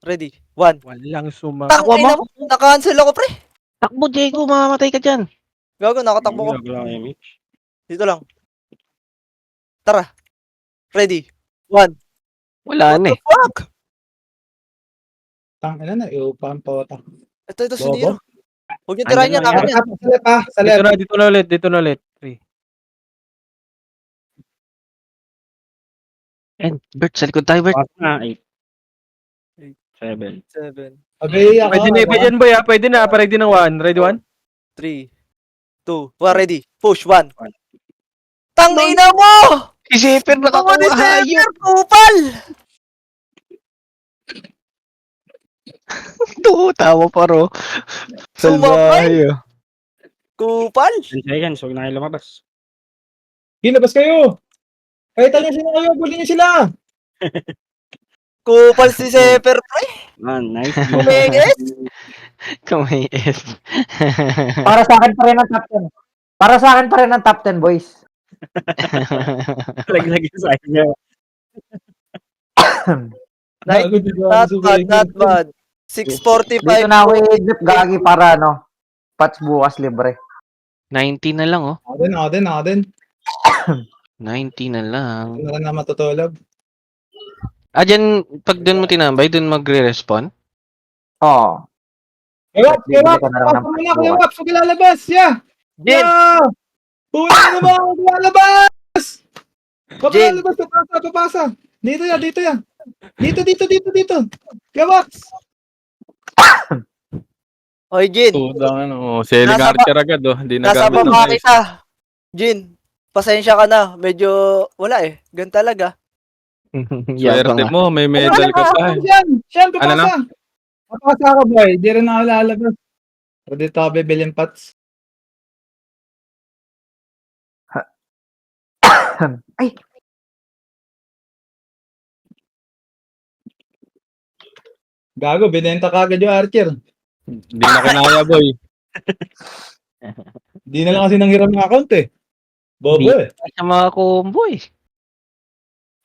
Ready? 1. Walang sumab. Tang ina mo, naka-cancel ako, Pre. Takbo, Diego. Mamamatay ka dyan. Gago, nakatakbo ko. Wala image. Dito lang. Tara. Ready? 1. Wala na eh. Fuck! Tang ina na, iupahan pa wata. Ito si Bobo. Nero. Huwag niyo tirahin yan, Andyan akin lang yan. Sa left ha, sa left. Dito na ulit. 3. And, Bert, sa likod tayo, Bert. Pass na. 8. 7. 7, Abay ako. Pwede na, pwede yan, boy, ha? Pwede na. Ready na 1. Ready, 1. 3, 2, 1, ready. Push, 1. Tang ina mo! Si Zephyr Ako nakakuha. ni Hayop. Zephyr, kupal! Oo, tawa pa ro. Sumabay! Salbahe. Kupal! 10 seconds. Huwag na kayo lumabas. Ginabas kayo. Ay, talo sila kayo, bully niyo sila. Kupal si Sefer, pre. Man, nice. Kumeges. Kamay S. Para sa akin pa rin ang top 10. Para sa akin pa rin ang top 10, boys. Laglag sa inyo. Gago, di ba? Not bad, not bad. 645. Dito na ako i-drip gagi para patch bukas libre. 90 na lang, oh. Ako din. 90 na lang. Ano na matutulog? Ah, dyan, pag doon mo tinambay, doon magre-respawn? Oo. Kewap! Bibili ka na lang ng Pasok mo na, patch bukas. Kewap! Huwag lalabas! Yeah! Jin! Yeah! Huli na ba? Huwag lalabas! Huwag Jin! lalabas! Papasa! Dito yan! Dito! Kewap! Oy, Jin. Tudang ano, selling Nasa archer agad oh. Hindi Nasa nagamit ng baba ayos. kita. Jin, pasensya ka na. Medyo wala eh. Gan talaga. Yabang Swerte ah. mo, may medal ka pa. Siyan, Ano na? papasa! Papasa ka, boy. Di rin ako lalabas. Pero dito ako bibilin pats. Ay, Gago, binenta ka agad yung archer. Hindi na kinaya boy. Di na lang kasi nanghiram ng account eh. Bobo eh. Sa mga combo eh.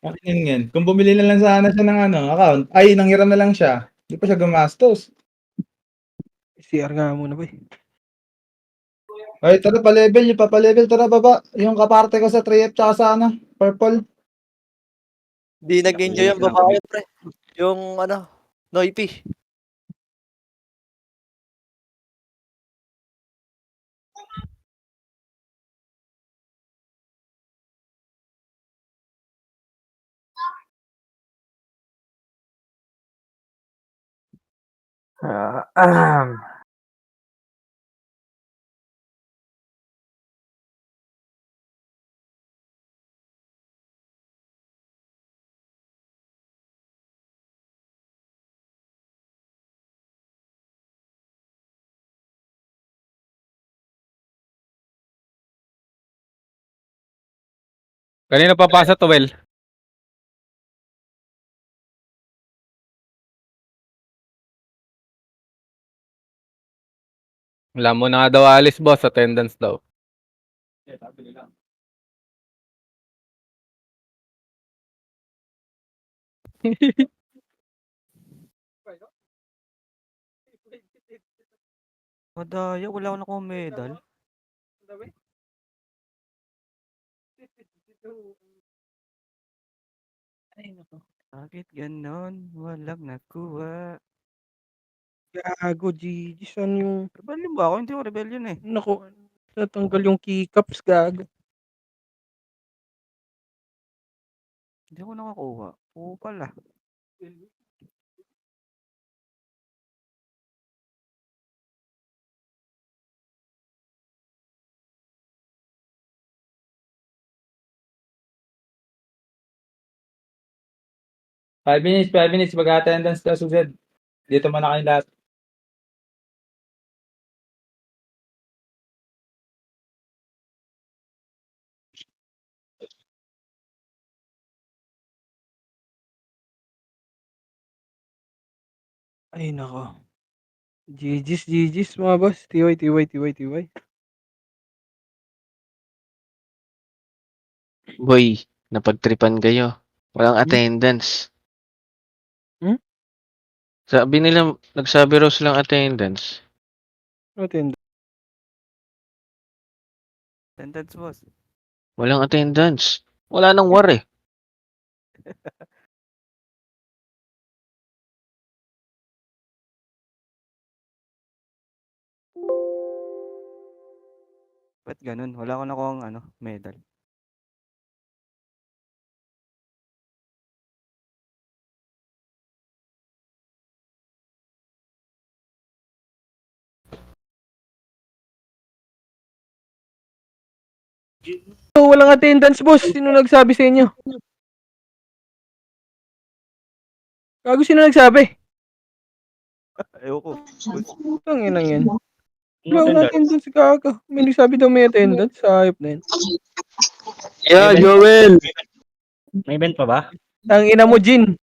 Ano yan? Kung bumili na lang sana siya ng account, ay, nanghiram na lang siya. Di pa siya gumastos. CR nga muna, boy. Ay, tara pa-level, tara baba. Yung kaparte ko sa 3F tsaka sa purple. Di nag-enjoy yung babae, pre. Yung Noipi. Kanina papasa to, Well. Alam mo na nga daw alis, boss. Attendance daw. Madaya, wala ako nakuha medal. Bakit ganon? Walang nakuha. Gago, GG. Saan yung... Rebellion ba ako? Hindi ko rebellion eh. Naku, natanggal yung keycaps, gago. Hindi ko nakakuha. Oo pala. Five minutes, mag-attendance ka, Suzed. Dito muna kayo lahat. Ay, nako. GG's, mga boss. TY. Boy, napagtripan kayo. Walang attendance. Hmm? Sabi nila, nagsabi raw silang attendance. Attendance. Attendance boss. Walang attendance. Wala nang war eh. Ba't ganun? Wala ko nakuha ang medal. Oh, walang attendance, boss. Sino nagsabi sa inyo? Gago, sino nagsabi? Ayoko. Putang ina yan. Walang attendance, gago. May nagsabi daw may attendance sa hype na yun. Yeah, Joel! May event pa ba? Ang ina mo, Jin.